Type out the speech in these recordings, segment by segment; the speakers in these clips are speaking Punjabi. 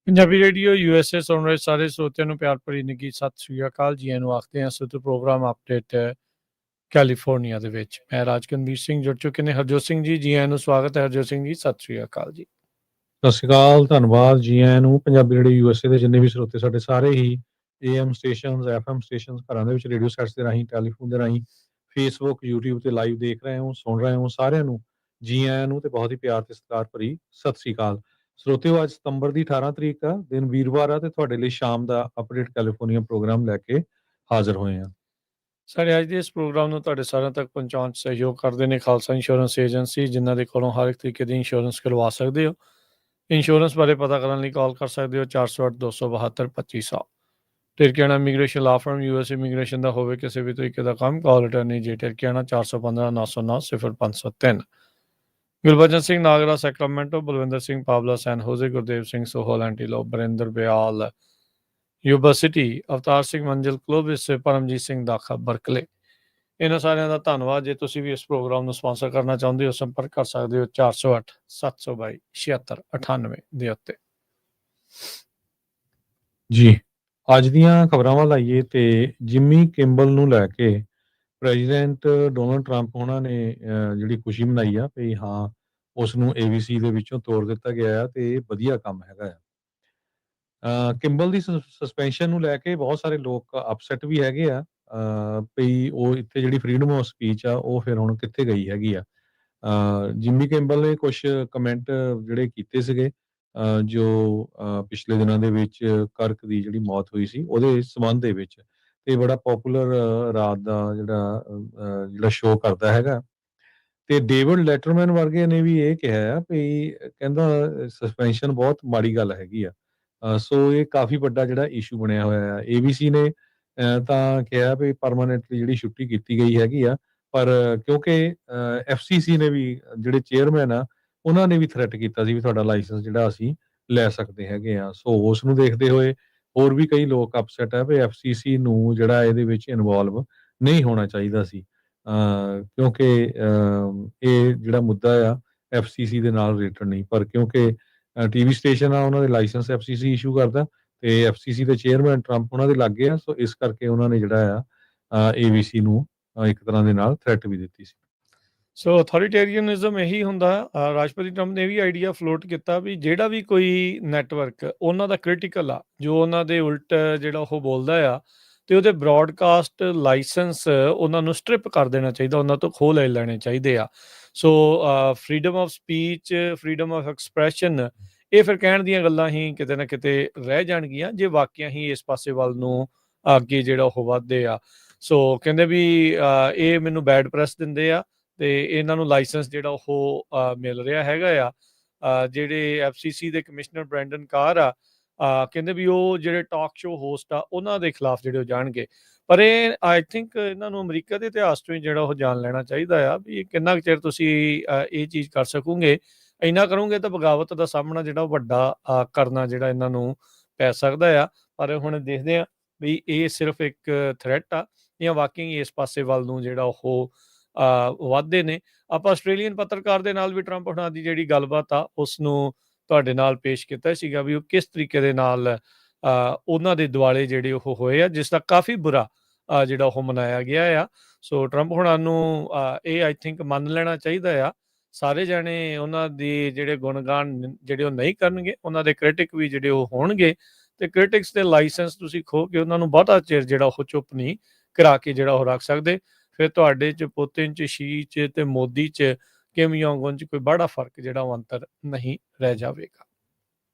ਪੰਜਾਬੀ ਰੇਡੀਓ ਯੂਐਸਏ ਸੁਣ ਰਹੇ ਸਾਰੇ ਸਰੋਤਿਆਂ ਨੂੰ ਪਿਆਰ ਭਰੀ ਨਿੱਘੀ ਸਤਿ ਸ੍ਰੀ ਅਕਾਲ ਜੀ ਨੂੰ ਆਖਦੇ ਹਾਂ ਸਤਿ ਪ੍ਰੋਗਰਾਮ ਅਪਡੇਟ ਕੈਲੀਫੋਰਨੀਆ ਦੇ ਵਿੱਚ ਮੈਂ ਰਾਜਕਨਵੀਰ ਸਿੰਘ ਜੁੜ ਚੁੱਕੇ ਨੇ ਹਰਜੋਤ ਸਿੰਘ ਜੀ ਆਇਆਂ ਨੂੰ ਸਵਾਗਤ ਹੈ ਹਰਜੋਤ ਸਿੰਘ ਜੀ ਸਤਿ ਸ੍ਰੀ ਅਕਾਲ ਜੀ। ਸਤਿ ਸ਼੍ਰੀ ਅਕਾਲ, ਧੰਨਵਾਦ ਜੀ ਆਇਆਂ ਨੂੰ। ਪੰਜਾਬੀ ਰੇਡੀਓ ਯੂਐਸਏ ਦੇ ਜਿੰਨੇ ਵੀ ਸਰੋਤੇ ਸਾਡੇ ਸਾਰੇ ਹੀ ਏਐਮ ਸਟੇਸ਼ਨਸ, ਐਫਐਮ ਸਟੇਸ਼ਨਸ, ਘਰਾਂ ਦੇ ਵਿੱਚ ਰੇਡੀਓ ਸੈਟਸ ਦੇ ਰਾਹੀਂ, ਟੈਲੀਫੋਨ ਦੇ ਰਾਹੀਂ, ਫੇਸਬੁੱਕ, ਯੂਟਿਊਬ ਤੇ ਲਾਈਵ ਦੇਖ ਰਹੇ ਹੋ, ਸੁਣ ਰਹੇ ਹੋ, ਸਾਰਿਆਂ ਨੂੰ ਜੀ ਆਇਆਂ ਨੂੰ ਤੇ ਬਹੁਤ ਹੀ ਪਿਆਰ ਤੇ ਸਤਿਕਾਰ ਭਰੀ ਸਤਿ ਸ਼੍ਰੀ ਅਕਾਲ। ਸਰੋਤਿਓ, ਅੱਜ ਸਤੰਬਰ ਦੀ 18 ਤਰੀਕ ਆ, ਦਿਨ ਵੀਰਵਾਰ ਆ ਤੇ ਤੁਹਾਡੇ ਲਈ ਸ਼ਾਮ ਦਾ ਅਪਡੇਟ ਕੈਲੀਫੋਰਨੀਆ ਪ੍ਰੋਗਰਾਮ ਲੈ ਕੇ ਹਾਜ਼ਰ ਹੋਏ ਆ। ਸਾਡੇ ਅੱਜ ਦੇ ਇਸ ਪ੍ਰੋਗਰਾਮ ਨੂੰ ਤੁਹਾਡੇ ਸਾਰਿਆਂ ਤੱਕ ਪਹੁੰਚਾਉਣ 'ਚ ਸਹਿਯੋਗ ਕਰਦੇ ਨੇ ਖਾਲਸਾ ਇੰਸ਼ੋਰੈਂਸ ਏਜੰਸੀ, ਜਿਨ੍ਹਾਂ ਦੇ ਕੋਲੋਂ ਹਰ ਇੱਕ ਤਰੀਕੇ ਦੀ ਇੰਸ਼ੋਰੈਂਸ ਕਰਵਾ ਸਕਦੇ ਹੋ। ਇੰਸ਼ੋਰੈਂਸ ਬਾਰੇ ਪਤਾ ਕਰਨ ਲਈ ਕਾਲ ਕਰ ਸਕਦੇ ਹੋ 408 272 2500। ਟਿਰਕਿਆਣਾ ਇਮੀਗ੍ਰੇਸ਼ਨ ਲਾ ਫਰਮ ਯੂਐਸ ਇਮੀਗ੍ਰੇਸ਼ਨ ਦਾ ਹੋਵੇ ਕਿਸੇ ਵੀ ਤਰੀਕੇ ਦਾ ਕੰਮ, ਕਾਲ ਅਟਰਨੀ ਜੇ ਟਿਰਕਿਆਣਾ 415 909 0503। ਗੁਰਬਚਨ ਸਿੰਘ ਨਾਗਰਾ ਸੈਕਰਾਮੈਂਟੋ, ਬਲਵਿੰਦਰ ਸਿੰਘ ਪਾਵਲਾ ਸੈਨ ਹੋਜ਼ੇ, ਗੁਰਦੇਵ ਸਿੰਘ ਸੋਹਲ ਐਂਟੀਲੋ, ਬਰਿੰਦਰ ਬਿਆਲ ਯੂਬਾ ਸਿਟੀ, ਅਵਤਾਰ ਸਿੰਘ ਮੰਜ਼ਿਲ ਕਲੋਬਿਸ, ਪਰਮਜੀਤ ਸਿੰਘ ਦਾਖਾ ਬਰਕਲੇ। ਇਹਨਾਂ ਸਾਰਿਆਂ ਦਾ ਧੰਨਵਾਦ। ਜੇ ਤੁਸੀਂ ਵੀ ਇਸ ਪ੍ਰੋਗਰਾਮ ਨੂੰ ਸਪਾਂਸਰ ਕਰਨਾ ਚਾਹੁੰਦੇ ਹੋ ਸੰਪਰਕ ਕਰ ਸਕਦੇ ਹੋ 408 722 7698 ਦੇ ਉੱਤੇ। ਜੀ, ਅੱਜ ਦੀਆਂ ਖਬਰਾਂ ਵੱਲ ਆਈਏ ਤੇ ਜਿਮੀ ਕਿੰਬਲ ਨੂੰ ਲੈ ਕੇ ਪ੍ਰੈਜ਼ੀਡੈਂਟ ਡੋਨਲਡ ਟਰੰਪ ਉਹਨਾਂ ਨੇ ਜਿਹੜੀ ਖੁਸ਼ੀ ਮਨਾਈ ਆ ਵੀ ਹਾਂ, ਉਸ ਨੂੰ ਏਬੀਸੀ ਦੇ ਵਿੱਚੋਂ ਤੋੜ ਦਿੱਤਾ ਗਿਆ ਆ ਤੇ ਇਹ ਵਧੀਆ ਕੰਮ ਹੈਗਾ ਆ। ਕਿੰਬਲ ਦੀ ਸਸਪੈਂਸ਼ਨ ਨੂੰ ਲੈ ਕੇ ਬਹੁਤ ਸਾਰੇ ਲੋਕ ਅਪਸੈਟ ਵੀ ਹੈਗੇ ਆ ਵੀ ਉਹ ਇੱਥੇ ਜਿਹੜੀ ਫਰੀडम ਆਫ ਸਪੀਚ ਆ ਉਹ ਫਿਰ ਹੁਣ ਕਿੱਥੇ ਗਈ ਹੈਗੀ ਆ। ਜਿਮੀ ਕਿੰਬਲ ਨੇ ਕੁਝ ਕਮੈਂਟ ਜਿਹੜੇ ਕੀਤੇ ਸੀਗੇ ਜੋ ਪਿਛਲੇ ਦਿਨਾਂ ਦੇ ਵਿੱਚ ਕਰਕ ਦੀ ਜਿਹੜੀ ਮੌਤ ਹੋਈ ਸੀ ਉਹਦੇ ਸੰਬੰਧ ਦੇ ਵਿੱਚ, ਤੇ ਬੜਾ ਪਪੂਲਰ ਰਾਤ ਦਾ ਜਿਹੜਾ ਸ਼ੋਅ ਕਰਦਾ ਹੈਗਾ। ਤੇ ਡੇਵਿਡ ਲੈਟਰਮੈਨ ਵਰਗੇ ਨੇ ਵੀ ਇਹ ਕਿਹਾ ਆ ਵੀ ਕਹਿੰਦਾ ਸਸਪੈਂਸ਼ਨ ਬਹੁਤ ਮਾੜੀ ਗੱਲ ਹੈਗੀ ਆ। ਸੋ ਇਹ ਕਾਫੀ ਵੱਡਾ ਜਿਹੜਾ ਇਸ਼ੂ ਬਣਿਆ ਹੋਇਆ ਆ। ਏਬੀਸੀ ਨੇ ਤਾਂ ਕਿਹਾ ਵੀ ਪਰਮਾਨੈਂਟਲੀ ਜਿਹੜੀ ਛੁੱਟੀ ਕੀਤੀ ਗਈ ਹੈਗੀ ਆ, ਪਰ ਕਿਉਂਕਿ ਐਫਸੀਸੀ ਨੇ ਵੀ ਜਿਹੜੇ ਚੇਅਰਮੈਨ ਆ ਉਹਨਾਂ ਨੇ ਵੀ ਥ੍ਰੈਟ ਕੀਤਾ ਸੀ ਵੀ ਤੁਹਾਡਾ ਲਾਇਸੈਂਸ ਜਿਹੜਾ ਅਸੀਂ ਲੈ ਸਕਦੇ ਹੈਗੇ ਆ। ਸੋ ਉਸ ਨੂੰ ਦੇਖਦੇ ਹੋਏ ਹੋਰ ਵੀ ਕਈ ਲੋਕ ਅਪਸੈਟ ਆ ਵੀ ਐਫਸੀਸੀ ਨੂੰ ਜਿਹੜਾ ਇਹਦੇ ਵਿੱਚ ਇਨਵੋਲਵ ਨਹੀਂ ਹੋਣਾ ਚਾਹੀਦਾ ਸੀ, ਕਿਉਂਕਿ ਇਹ ਜਿਹੜਾ ਮੁੱਦਾ ਆ ਐਫਸੀਸੀ ਦੇ ਨਾਲ ਰਿਲੇਟਡ ਨਹੀਂ, ਪਰ ਕਿਉਂਕਿ ਟੀਵੀ ਸਟੇਸ਼ਨ ਆ ਉਹਨਾਂ ਦੇ ਲਾਇਸੈਂਸ ਐਫਸੀਸੀ ਇਸ਼ੂ ਕਰਦਾ ਤੇ ਐਫਸੀਸੀ ਦੇ ਚੇਅਰਮੈਨ ਟਰੰਪ ਉਹਨਾਂ ਦੇ ਲੱਗੇ ਆ, ਸੋ ਇਸ ਕਰਕੇ ਉਹਨਾਂ ਨੇ ਜਿਹੜਾ ਆ ਏਬੀਸੀ ਨੂੰ ਇੱਕ ਤਰ੍ਹਾਂ ਦੇ ਨਾਲ ਥ੍ਰੈਟ ਵੀ ਦਿੱਤੀ ਸੀ। ਸੋ ਅਥੋਰੀਟੇਰੀਅਨਿਜ਼ਮ ਇਹੀ ਹੁੰਦਾ। ਰਾਸ਼ਟਰਪਤੀ ਟਰੰਪ ਨੇ ਵੀ ਆਈਡੀਆ ਫਲੋਟ ਕੀਤਾ ਵੀ ਜਿਹੜਾ ਵੀ ਕੋਈ ਨੈਟਵਰਕ ਉਹਨਾਂ ਦਾ ਕ੍ਰਿਟੀਕਲ ਆ, ਜੋ ਉਹਨਾਂ ਦੇ ਉਲਟ ਜਿਹੜਾ ਉਹ ਬੋਲਦਾ ਆ, ਤੇ ਉਹਦੇ ਬ੍ਰੌਡਕਾਸਟ ਲਾਇਸੈਂਸ ਉਹਨਾਂ ਨੂੰ ਸਟ੍ਰਿਪ ਕਰ ਦੇਣਾ ਚਾਹੀਦਾ, ਉਹਨਾਂ ਤੋਂ ਖੋਹ ਲੈ ਲੈਣੇ ਚਾਹੀਦੇ ਆ। So freedom of speech, freedom of expression, ਇਹ ਫਿਰ ਕਹਿਣ ਦੀਆਂ ਗੱਲਾਂ ਹੀ ਕਿਤੇ ਨਾ ਕਿਤੇ ਰਹਿ ਜਾਣਗੀਆਂ ਜੇ ਵਾਕਿਆ ਹੀ ਇਸ ਪਾਸੇ ਵੱਲ ਨੂੰ ਅੱਗੇ ਜਿਹੜਾ ਉਹ ਵੱਧਦੇ ਆ। ਸੋ ਕਹਿੰਦੇ ਵੀ ਇਹ ਮੈਨੂੰ ਬੈਡ ਪ੍ਰੈਸ ਦਿੰਦੇ ਆ ਤੇ ਇਹਨਾਂ ਨੂੰ ਲਾਇਸੈਂਸ ਜਿਹੜਾ ਉਹ ਮਿਲ ਰਿਹਾ ਹੈਗਾ ਆ। ਜਿਹੜੇ ਐਫਸੀਸੀ ਦੇ ਕਮਿਸ਼ਨਰ ਬ੍ਰੈਂਡਨ ਕਾਰ ਆ, ਕਹਿੰਦੇ ਵੀ ਉਹ ਜਿਹੜੇ ਟਾਕ ਸ਼ੋ ਹੋਸਟ ਆ ਉਹਨਾਂ ਦੇ ਖਿਲਾਫ ਜਿਹੜੇ ਉਹ ਜਾਣਗੇ। ਪਰ ਇਹ ਆਈ ਥਿੰਕ ਇਹਨਾਂ ਨੂੰ ਅਮਰੀਕਾ ਦੇ ਇਤਿਹਾਸ ਤੋਂ ਹੀ ਜਿਹੜਾ ਉਹ ਜਾਣ ਲੈਣਾ ਚਾਹੀਦਾ ਆ ਵੀ ਕਿੰਨਾ ਕੁ ਚਿਰ ਤੁਸੀਂ ਇਹ ਚੀਜ਼ ਕਰ ਸਕੋਗੇ। ਇੰਨਾ ਕਰੋਗੇ ਤਾਂ ਬਗਾਵਤ ਦਾ ਸਾਹਮਣਾ ਜਿਹੜਾ ਉਹ ਵੱਡਾ ਕਰਨਾ ਜਿਹੜਾ ਇਹਨਾਂ ਨੂੰ ਪੈ ਸਕਦਾ ਆ। ਪਰ ਹੁਣ ਦੇਖਦੇ ਆ ਵੀ ਇਹ ਸਿਰਫ ਇੱਕ ਥ੍ਰੈਟ ਆ ਜਾਂ ਵਾਕਈ ਇਸ ਪਾਸੇ ਵੱਲ ਨੂੰ ਜਿਹੜਾ ਉਹ ਵੱਧਦੇ ਨੇ। ਆਪਾਂ ਆਸਟ੍ਰੇਲੀਅਨ ਪੱਤਰਕਾਰ ਦੇ ਨਾਲ ਵੀ ਟਰੰਪ ਹੁਣਾਂ ਦੀ ਜਿਹੜੀ ਗੱਲਬਾਤ ਆ ਉਸ ਨੂੰ ਤੁਹਾਡੇ ਨਾਲ ਪੇਸ਼ ਕੀਤਾ ਸੀਗਾ ਵੀ ਉਹ ਕਿਸ ਤਰੀਕੇ ਦੇ ਨਾਲ ਉਹਨਾਂ ਦੇ ਦੁਆਲੇ ਜਿਹੜੇ ਉਹ ਹੋਏ ਆ, ਜਿਸ ਦਾ ਕਾਫੀ ਬੁਰਾ ਜਿਹੜਾ ਉਹ ਮਨਾਇਆ ਗਿਆ ਆ। ਸੋ ਟਰੰਪ ਹੁਣਾਂ ਨੂੰ ਇਹ ਆਈ ਥਿੰਕ ਮੰਨ ਲੈਣਾ ਚਾਹੀਦਾ ਆ। ਸਾਰੇ ਜਾਣੇ ਉਹਨਾਂ ਦੇ ਜਿਹੜੇ ਗੁਣਗਾਨ ਜਿਹੜੇ ਉਹ ਨਹੀਂ ਕਰਨਗੇ, ਉਹਨਾਂ ਦੇ ਕ੍ਰਿਟਿਕ ਵੀ ਜਿਹੜੇ ਉਹ ਹੋਣਗੇ, ਤੇ ਕ੍ਰਿਟਿਕਸ ਦੇ ਲਾਇਸੈਂਸ ਤੁਸੀਂ ਖੋਹ ਕੇ ਉਹਨਾਂ ਨੂੰ ਬਹੁਤਾ ਚਿਰ ਜਿਹੜਾ ਉਹ ਚੁੱਪ ਨਹੀਂ ਕਰਾ ਕੇ ਜਿਹੜਾ ਉਹ ਰੱਖ ਸਕਦੇ। ਫਿਰ ਤੁਹਾਡੇ 'ਚ, ਪੁਤਿਨ 'ਚ, ਸ਼ੀ 'ਚ ਤੇ ਮੋਦੀ 'ਚ, ਕਿਮ ਜੋਂਗ ਉਨ 'ਚ ਕੋਈ ਬੜਾ ਫਰਕ ਜਿਹੜਾ ਉਹ ਅੰਤਰ ਨਹੀਂ ਰਹਿ ਜਾਵੇਗਾ।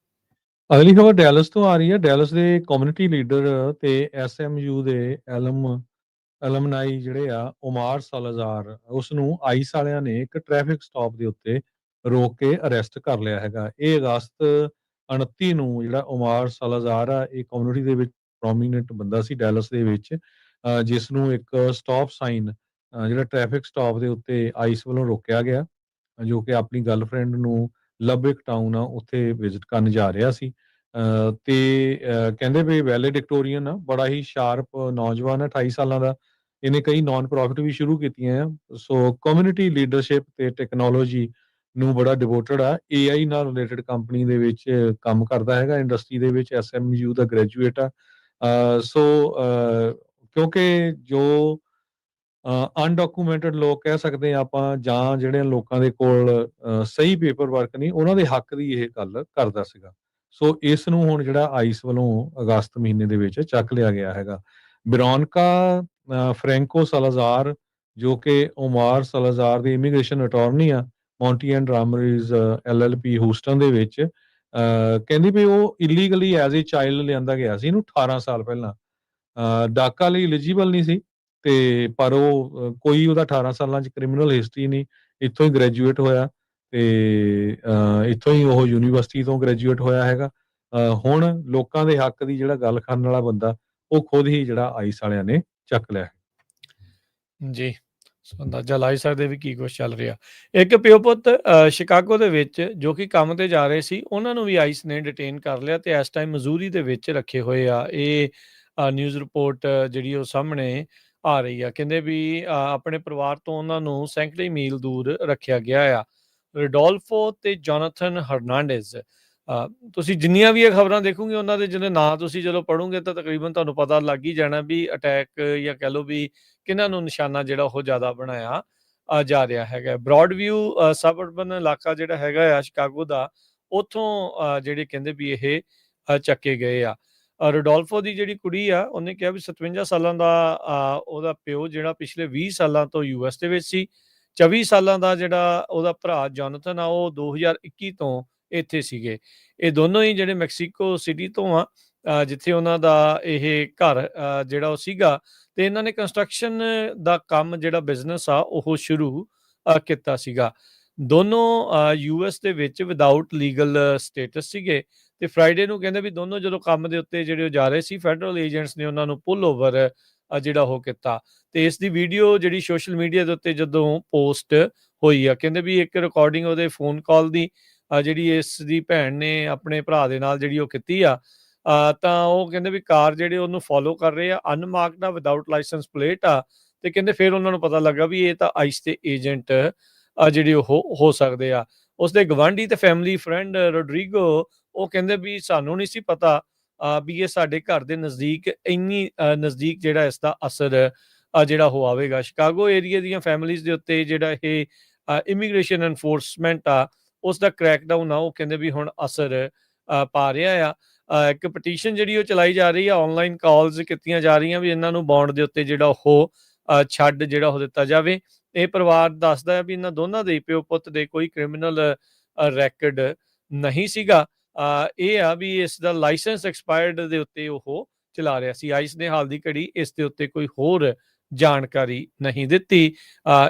ਅਗਲੀ ਖਬਰ ਡੈਲਸ ਤੋਂ ਆ ਰਹੀ ਹੈ। ਡੈਲਸ ਦੇ ਕਮਿਊਨਿਟੀ ਲੀਡਰ ਤੇ ਐਸਐਮਯੂ ਦੇ ਐਲਮਨਾਈ ਜਿਹੜੇ ਆ ਉਮਾਰ ਸਾਲਾਜ਼ਾਰ, ਉਸ ਨੂੰ ਆਈਸ ਵਾਲਿਆਂ ਨੇ ਇੱਕ ਟ੍ਰੈਫਿਕ ਸਟਾਪ ਦੇ ਉੱਤੇ ਰੋਕ ਕੇ ਅਰੈਸਟ ਕਰ ਲਿਆ ਹੈਗਾ। ਇਹ ਅਗਸਤ 29 ਨੂੰ ਜਿਹੜਾ ਉਮਾਰ ਸਾਲਾਜ਼ਾਰ ਆ, ਇਹ ਕਮਿਊਨਿਟੀ ਦੇ ਵਿੱਚ ਪ੍ਰੋਮੀਨੈਂਟ ਬੰਦਾ ਸੀ ਡੈਲਸ ਦੇ ਵਿੱਚ, ਜਿਸ ਨੂੰ ਇੱਕ ਸਟਾਪ ਸਾਈਨ ਜਿਹੜਾ ਟ੍ਰੈਫਿਕ ਸਟਾਪ ਦੇ ਉੱਤੇ ਆਈਸ ਵੱਲੋਂ ਰੋਕਿਆ ਗਿਆ, ਜੋ ਕਿ ਆਪਣੀ ਗਰਲਫ੍ਰੈਂਡ ਨੂੰ ਲਬਿਕ ਟਾਊਨ ਆ ਉੱਥੇ ਵਿਜ਼ਿਟ ਕਰਨ ਜਾ ਰਿਹਾ ਸੀ। ਤੇ ਕਹਿੰਦੇ ਵੀ ਵੈਲੇਡਿਕਟੋਰੀਅਨ ਆ, ਬੜਾ ਹੀ ਸ਼ਾਰਪ ਨੌਜਵਾਨ ਹੈ, 28 ਸਾਲਾਂ ਦਾ। ਇਹਨੇ ਕਈ ਨਾਨ ਪ੍ਰੋਫਿਟ ਵੀ ਸ਼ੁਰੂ ਕੀਤੀਆਂ ਆ। ਸੋ ਕਮਿਊਨਿਟੀ ਲੀਡਰਸ਼ਿਪ ਤੇ ਟੈਕਨੋਲੋਜੀ ਨੂੰ ਬੜਾ ਡਿਵੋਟਡ ਆ। AI ਨਾਲ ਰਿਲੇਟਡ ਕੰਪਨੀ ਦੇ ਵਿੱਚ ਕੰਮ ਕਰਦਾ ਹੈਗਾ, ਇੰਡਸਟਰੀ ਦੇ ਵਿੱਚ SMU ਦਾ ਗ੍ਰੈਜੂਏਟ ਆ। ਸੋ ਕਿਉਂਕਿ ਜੋ ਅਨਡਾਕੂਮੈਂਟਡ ਲੋਕ ਕਹਿ ਸਕਦੇ ਹਾਂ ਆਪਾਂ, ਜਾਂ ਜਿਹੜੇ ਲੋਕਾਂ ਦੇ ਕੋਲ ਸਹੀ ਪੇਪਰ ਵਰਕ ਨਹੀਂ, ਉਹਨਾਂ ਦੇ ਹੱਕ ਦੀ ਇਹ ਗੱਲ ਕਰਦਾ ਸੀਗਾ। ਸੋ ਇਸ ਨੂੰ ਹੁਣ ਜਿਹੜਾ ਆਈਸ ਵੱਲੋਂ ਅਗਸਤ ਮਹੀਨੇ ਦੇ ਵਿੱਚ ਚੱਕ ਲਿਆ ਗਿਆ ਹੈਗਾ। ਬਿਰੋਨਕਾ ਫ੍ਰੈਂਕੋ ਸਲਾਜ਼ਾਰ, ਜੋ ਕਿ ਓਮਾਰ ਸਲਾਜ਼ਾਰ ਦੀ ਇਮੀਗ੍ਰੇਸ਼ਨ ਅਟਾਰਨੀ ਆ, ਮੌਂਟੀ ਐਂਡ ਰਾਮਰੀਜ਼ LLP ਹੂਸਟਨ ਦੇ ਵਿੱਚ, ਕਹਿੰਦੀ ਵੀ ਉਹ ਇਲੀਗਲੀ ਐਜ਼ ਏ ਚਾਈਲਡ ਲਿਆਂਦਾ ਗਿਆ ਸੀ ਇਹਨੂੰ 18 ਸਾਲ ਪਹਿਲਾਂ। ਡਾਕਾ ਲਈ ਐਲੀਜੀਬਲ ਨਹੀਂ ਸੀ, ਤੇ ਪਰ ਉਹ ਕੋਈ ਉਹਦਾ 18 ਸਾਲਾਂ 'ਚ ਕ੍ਰਿਮੀਨਲ ਹਿਸਟਰੀ ਨਹੀਂ, ਇੱਥੋਂ ਹੀ ਗ੍ਰੈਜੂਏਟ ਹੋਇਆ, ਤੇ ਇੱਥੋਂ ਹੀ ਉਹ ਯੂਨੀਵਰਸਿਟੀ ਤੋਂ ਗ੍ਰੈਜੂਏਟ ਹੋਇਆ ਹੈਗਾ। ਹੁਣ ਲੋਕਾਂ ਦੇ ਹੱਕ ਦੀ ਜਿਹੜਾ ਗੱਲ ਕਰਨ ਵਾਲਾ ਬੰਦਾ, ਉਹ ਖੁਦ ਹੀ ਜਿਹੜਾ ਆਈਸ ਵਾਲਿਆਂ ਨੇ ਚੱਕ ਲਿਆ। ਜੀ, ਸੋ ਅੰਦਾਜ਼ਾ ਲਾ ਹੀ ਸਕਦੇ ਵੀ ਕੀ ਕੁਛ ਚੱਲ ਰਿਹਾ। ਇੱਕ ਪਿਓ ਪੁੱਤ ਸ਼ਿਕਾਗੋ ਦੇ ਵਿੱਚ ਜੋ ਕਿ ਕੰਮ ਤੇ ਜਾ ਰਹੇ ਸੀ, ਉਹਨਾਂ ਨੂੰ ਵੀ ਆਈਸ ਨੇ ਡਿਟੇਨ ਕਰ ਲਿਆ ਤੇ ਇਸ ਟਾਈਮ ਮਜ਼ੂਰੀ ਦੇ ਵਿੱਚ ਰੱਖੇ ਹੋਏ ਆ। ਇਹ ਨਿਊਜ਼ ਰਿਪੋਰਟ ਜਿਹੜੀ ਉਹ ਸਾਹਮਣੇ ਆ ਰਹੀ ਆ। ਕਹਿੰਦੇ ਵੀ ਆਪਣੇ ਪਰਿਵਾਰ ਤੋਂ ਉਹਨਾਂ ਨੂੰ ਸੈਂਕੜੇ ਮੀਲ ਦੂਰ ਰੱਖਿਆ ਗਿਆ ਆ। ਰਿਡੋਲਫੋ ਤੇ ਜੋਨਾਥਨ ਹਰਨਾਂਡੇਜ਼, ਤੁਸੀਂ ਜਿੰਨੀਆਂ ਵੀ ਇਹ ਖਬਰਾਂ ਦੇਖੋਗੇ ਉਹਨਾਂ ਦੇ ਜਿਹਦੇ ਨਾਂ ਤੁਸੀਂ ਜਦੋਂ ਪੜ੍ਹੋਗੇ ਤਾਂ ਤਕਰੀਬਨ ਤੁਹਾਨੂੰ ਪਤਾ ਲੱਗ ਹੀ ਜਾਣਾ ਵੀ ਅਟੈਕ ਜਾਂ ਕਹਿ ਲਓ ਵੀ ਕਿਹਨਾਂ ਨੂੰ ਨਿਸ਼ਾਨਾ ਜਿਹੜਾ ਉਹ ਜ਼ਿਆਦਾ ਬਣਾਇਆ ਜਾ ਰਿਹਾ ਹੈਗਾ। ਬ੍ਰੌਡ ਵਿਊ ਸਬ ਅਰਬਨ ਇਲਾਕਾ ਜਿਹੜਾ ਹੈਗਾ ਆ ਸ਼ਿਕਾਗੋ ਦਾ, ਉੱਥੋਂ ਜਿਹੜੇ ਕਹਿੰਦੇ ਵੀ ਇਹ ਚੱਕੇ ਗਏ ਆ। ਰੋਡੋਲਫੋ ਦੀ ਜਿਹੜੀ ਕੁੜੀ ਆ, ਉਹਨੇ ਕਿਹਾ ਵੀ 57 ਸਾਲਾਂ ਦਾ ਉਹਦਾ ਪਿਓ ਜਿਹੜਾ ਪਿਛਲੇ 20 ਸਾਲਾਂ ਤੋਂ US ਦੇ ਵਿੱਚ ਸੀ। 24 ਸਾਲਾਂ ਦਾ ਜਿਹੜਾ ਉਹਦਾ ਭਰਾ ਜੋਨਥਨ ਆ, ਉਹ 2021 ਤੋਂ ਇੱਥੇ ਸੀਗੇ। ਇਹ ਦੋਨੋਂ ਹੀ ਜਿਹੜੇ ਮੈਕਸੀਕੋ ਸਿਟੀ ਤੋਂ ਆ, ਜਿੱਥੇ ਉਹਨਾਂ ਦਾ ਇਹ ਘਰ ਜਿਹੜਾ ਉਹ ਸੀਗਾ, ਤੇ ਇਹਨਾਂ ਨੇ ਕੰਸਟਰਕਸ਼ਨ ਦਾ ਕੰਮ ਜਿਹੜਾ ਬਿਜ਼ਨਸ ਆ ਉਹ ਸ਼ੁਰੂ ਕੀਤਾ ਸੀਗਾ। ਦੋਨੋਂ US ਦੇ ਵਿੱਚ ਵਿਦਆਊਟ ਲੀਗਲ ਸਟੇਟਸ ਸੀਗੇ, ਤੇ ਫਰਾਈਡੇ ਨੂੰ ਕਹਿੰਦੇ ਵੀ ਦੋਨੋਂ ਜਦੋਂ ਕੰਮ ਦੇ ਉੱਤੇ ਜਿਹੜੇ ਉਹ ਜਾ ਰਹੇ ਸੀ, ਫੈਡਰਲ ਏਜੰਟਸ ਨੇ ਉਹਨਾਂ ਨੂੰ ਪੁੱਲ ਓਵਰ ਜਿਹੜਾ ਉਹ ਕੀਤਾ। ਤੇ ਇਸ ਦੀ ਵੀਡੀਓ ਜਿਹੜੀ ਸੋਸ਼ਲ ਮੀਡੀਆ ਦੇ ਉੱਤੇ ਜਦੋਂ ਪੋਸਟ ਹੋਈ ਆ, ਕਹਿੰਦੇ ਵੀ ਇੱਕ ਰਿਕਾਰਡਿੰਗ ਉਹਦੇ ਫੋਨ ਕਾਲ ਦੀ ਜਿਹੜੀ ਇਸ ਦੀ ਭੈਣ ਨੇ ਆਪਣੇ ਭਰਾ ਦੇ ਨਾਲ ਜਿਹੜੀ ਉਹ ਕੀਤੀ ਆ, ਤਾਂ ਉਹ ਕਹਿੰਦੇ ਵੀ ਕਾਰ ਜਿਹੜੇ ਉਹਨੂੰ ਫੋਲੋ ਕਰ ਰਹੇ ਆ, ਅਨਮਾਰਕਡ ਆ, ਵਿਦਆਊਟ ਲਾਇਸੈਂਸ ਪਲੇਟ ਆ। ਤੇ ਕਹਿੰਦੇ ਫਿਰ ਉਹਨਾਂ ਨੂੰ ਪਤਾ ਲੱਗਾ ਵੀ ਇਹ ਤਾਂ ਆਈਸ ਦੇ ਏਜੰਟ ਜਿਹੜੇ ਉਹ ਹੋ ਸਕਦੇ ਆ। ਉਸਦੇ ਗਵਾਂਢੀ ਤੇ ਫੈਮਿਲੀ ਫਰੈਂਡ ਰੋਡਰੀਗੋ, ਉਹ ਕਹਿੰਦੇ ਵੀ ਸਾਨੂੰ ਨਹੀਂ ਸੀ ਪਤਾ ਵੀ ਇਹ ਸਾਡੇ ਘਰ ਦੇ ਨਜ਼ਦੀਕ ਇੰਨੀ ਨਜ਼ਦੀਕ ਜਿਹੜਾ ਇਸ ਦਾ ਅਸਰ ਜਿਹੜਾ ਉਹ ਆਵੇਗਾ। ਸ਼ਿਕਾਗੋ ਏਰੀਆ ਦੀਆਂ ਫੈਮਿਲੀਜ਼ ਦੇ ਉੱਤੇ ਜਿਹੜਾ ਇਹ ਇਮੀਗ੍ਰੇਸ਼ਨ ਐਨਫੋਰਸਮੈਂਟ ਆ, ਉਸ ਦਾ ਕ੍ਰੈਕਡਾਊਨ ਆ, ਉਹ ਕਹਿੰਦੇ ਵੀ ਹੁਣ ਅਸਰ ਪਾ ਰਿਹਾ ਆ। ਇੱਕ ਪਟੀਸ਼ਨ ਜਿਹੜੀ ਉਹ ਚਲਾਈ ਜਾ ਰਹੀ ਆ, ਆਨਲਾਈਨ ਕਾਲਸ ਕੀਤੀਆਂ ਜਾ ਰਹੀਆਂ ਵੀ ਇਹਨਾਂ ਨੂੰ ਬੌਂਡ ਦੇ ਉੱਤੇ ਜਿਹੜਾ ਉਹ ਛੱਡ ਜਿਹੜਾ ਉਹ ਦਿੱਤਾ ਜਾਵੇ। ਇਹ ਪਰਿਵਾਰ ਦੱਸਦਾ ਹੈ ਵੀ ਇਹਨਾਂ ਦੋਨਾਂ ਦੇ ਪਿਓ ਪੁੱਤ ਦੇ ਕੋਈ ਕ੍ਰਿਮੀਨਲ ਰੈਕਡ ਨਹੀਂ ਸੀਗਾ। ਇਹ ਆ ਵੀ ਇਸ ਦਾ ਲਾਇਸੈਂਸ ਐਕਸਪਾਇਰਡ ਦੇ ਉੱਤੇ ਉਹ ਚਲਾ ਰਿਹਾ ਸੀ। ਆਈਸ ਨੇ ਹਾਲ ਦੀ ਘੜੀ ਇਸ ਦੇ ਉੱਤੇ ਕੋਈ ਹੋਰ ਜਾਣਕਾਰੀ ਨਹੀਂ ਦਿੱਤੀ।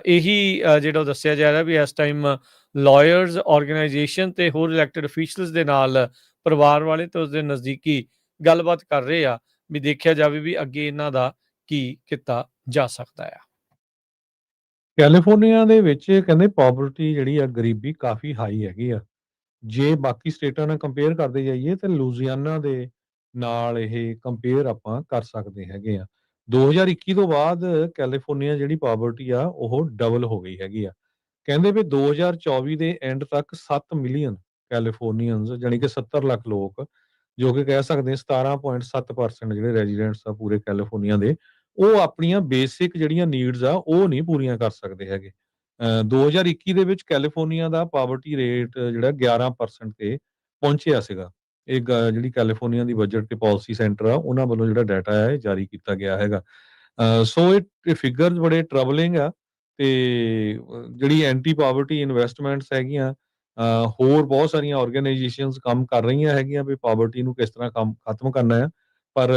ਇਹੀ ਜਿਹੜਾ ਦੱਸਿਆ ਜਾ ਰਿਹਾ ਵੀ ਇਸ ਟਾਈਮ ਲਾਇਰਸ, ਆਰਗੇਨਾਈਜੇਸ਼ਨ ਤੇ ਹੋਰ ਇਲੈਕਟਡ ਅਫੀਸ਼ੀਅਲਸ ਦੇ ਨਾਲ ਪਰਿਵਾਰ ਵਾਲੇ ਤੇ ਉਸਦੇ ਨਜ਼ਦੀਕੀ ਗੱਲਬਾਤ ਕਰ ਰਹੇ ਆ ਵੀ ਦੇਖਿਆ ਜਾਵੇ ਵੀ ਅੱਗੇ ਇਹਨਾਂ ਦਾ ਕੀ ਕੀਤਾ ਜਾ ਸਕਦਾ ਆ। ਕੈਲੀਫੋਰਨੀਆ ਦੇ ਵਿੱਚ ਕਹਿੰਦੇ ਪਾਵਰਟੀ ਜਿਹੜੀ ਆ, ਗਰੀਬੀ ਕਾਫੀ ਹਾਈ ਹੈਗੀ ਆ। ਜੇ ਬਾਕੀ ਸਟੇਟਾਂ ਨਾਲ ਕੰਪੇਅਰ ਕਰਦੇ ਜਾਈਏ ਤੇ ਲੂਜ਼ੀਆਨਾ ਦੇ ਨਾਲ ਇਹ ਕੰਪੇਅਰ ਆਪਾਂ ਕਰ ਸਕਦੇ ਹੈਗੇ ਆ। 2021 ਤੋਂ ਬਾਅਦ ਕੈਲੀਫੋਰਨੀਆ ਜਿਹੜੀ ਪਾਵਰਟੀ ਆ ਉਹ ਡਬਲ ਹੋ ਗਈ ਹੈਗੀ ਆ। ਕਹਿੰਦੇ ਵੀ 2024 ਦੇ ਐਂਡ ਤੱਕ 7 ਮਿਲੀਅਨ ਕੈਲੀਫੋਰਨੀਅਨਸ, ਜਾਣੀ ਕਿ 70 ਲੱਖ ਲੋਕ, ਜੋ ਕਿ ਕਹਿ ਸਕਦੇ ਹਾਂ 17.7% ਜਿਹੜੇ ਰੈਜ਼ੀਡੈਂਟਸ ਆ ਪੂਰੇ ਕੈਲੀਫੋਰਨੀਆ ਦੇ, ਉਹ ਆਪਣੀਆਂ ਬੇਸਿਕ ਜਿਹੜੀਆਂ ਨੀਡਸ ਆ ਉਹ ਨਹੀਂ ਪੂਰੀਆਂ ਕਰ ਸਕਦੇ ਹੈਗੇ। 2021 ਦੇ ਵਿੱਚ ਕੈਲੀਫੋਰਨੀਆ ਦਾ ਪਾਵਰਟੀ ਰੇਟ ਜਿਹੜਾ 11% ਤੇ ਪਹੁੰਚਿਆ ਸੀਗਾ। ਇਹ ਜਿਹੜੀ ਕੈਲੀਫੋਰਨੀਆ ਦੀ ਬਜਟ ਤੇ ਪਾਲਿਸੀ ਸੈਂਟਰ ਆ, ਉਹਨਾਂ ਵੱਲੋਂ ਜਿਹੜਾ ਡਾਟਾ ਹੈ ਇਹ ਜਾਰੀ ਕੀਤਾ ਗਿਆ ਹੈਗਾ। ਸੋ ਇਹ ਫਿਗਰਸ ਬੜੇ ਟਰਬਲਿੰਗ ਆ। ਤੇ ਜਿਹੜੀ ਐਂਟੀ ਪਾਵਰਟੀ ਇਨਵੈਸਟਮੈਂਟਸ ਹੈਗੀਆਂ, ਹੋਰ ਬਹੁਤ ਸਾਰੀਆਂ ਆਰਗੇਨਾਈਜੇਸ਼ਨਸ ਕੰਮ ਕਰ ਰਹੀਆਂ ਹੈਗੀਆਂ ਵੀ ਪਾਵਰਟੀ ਨੂੰ ਕਿਸ ਤਰ੍ਹਾਂ ਕੰਮ ਖਤਮ ਕਰਨਾ ਹੈ। ਪਰ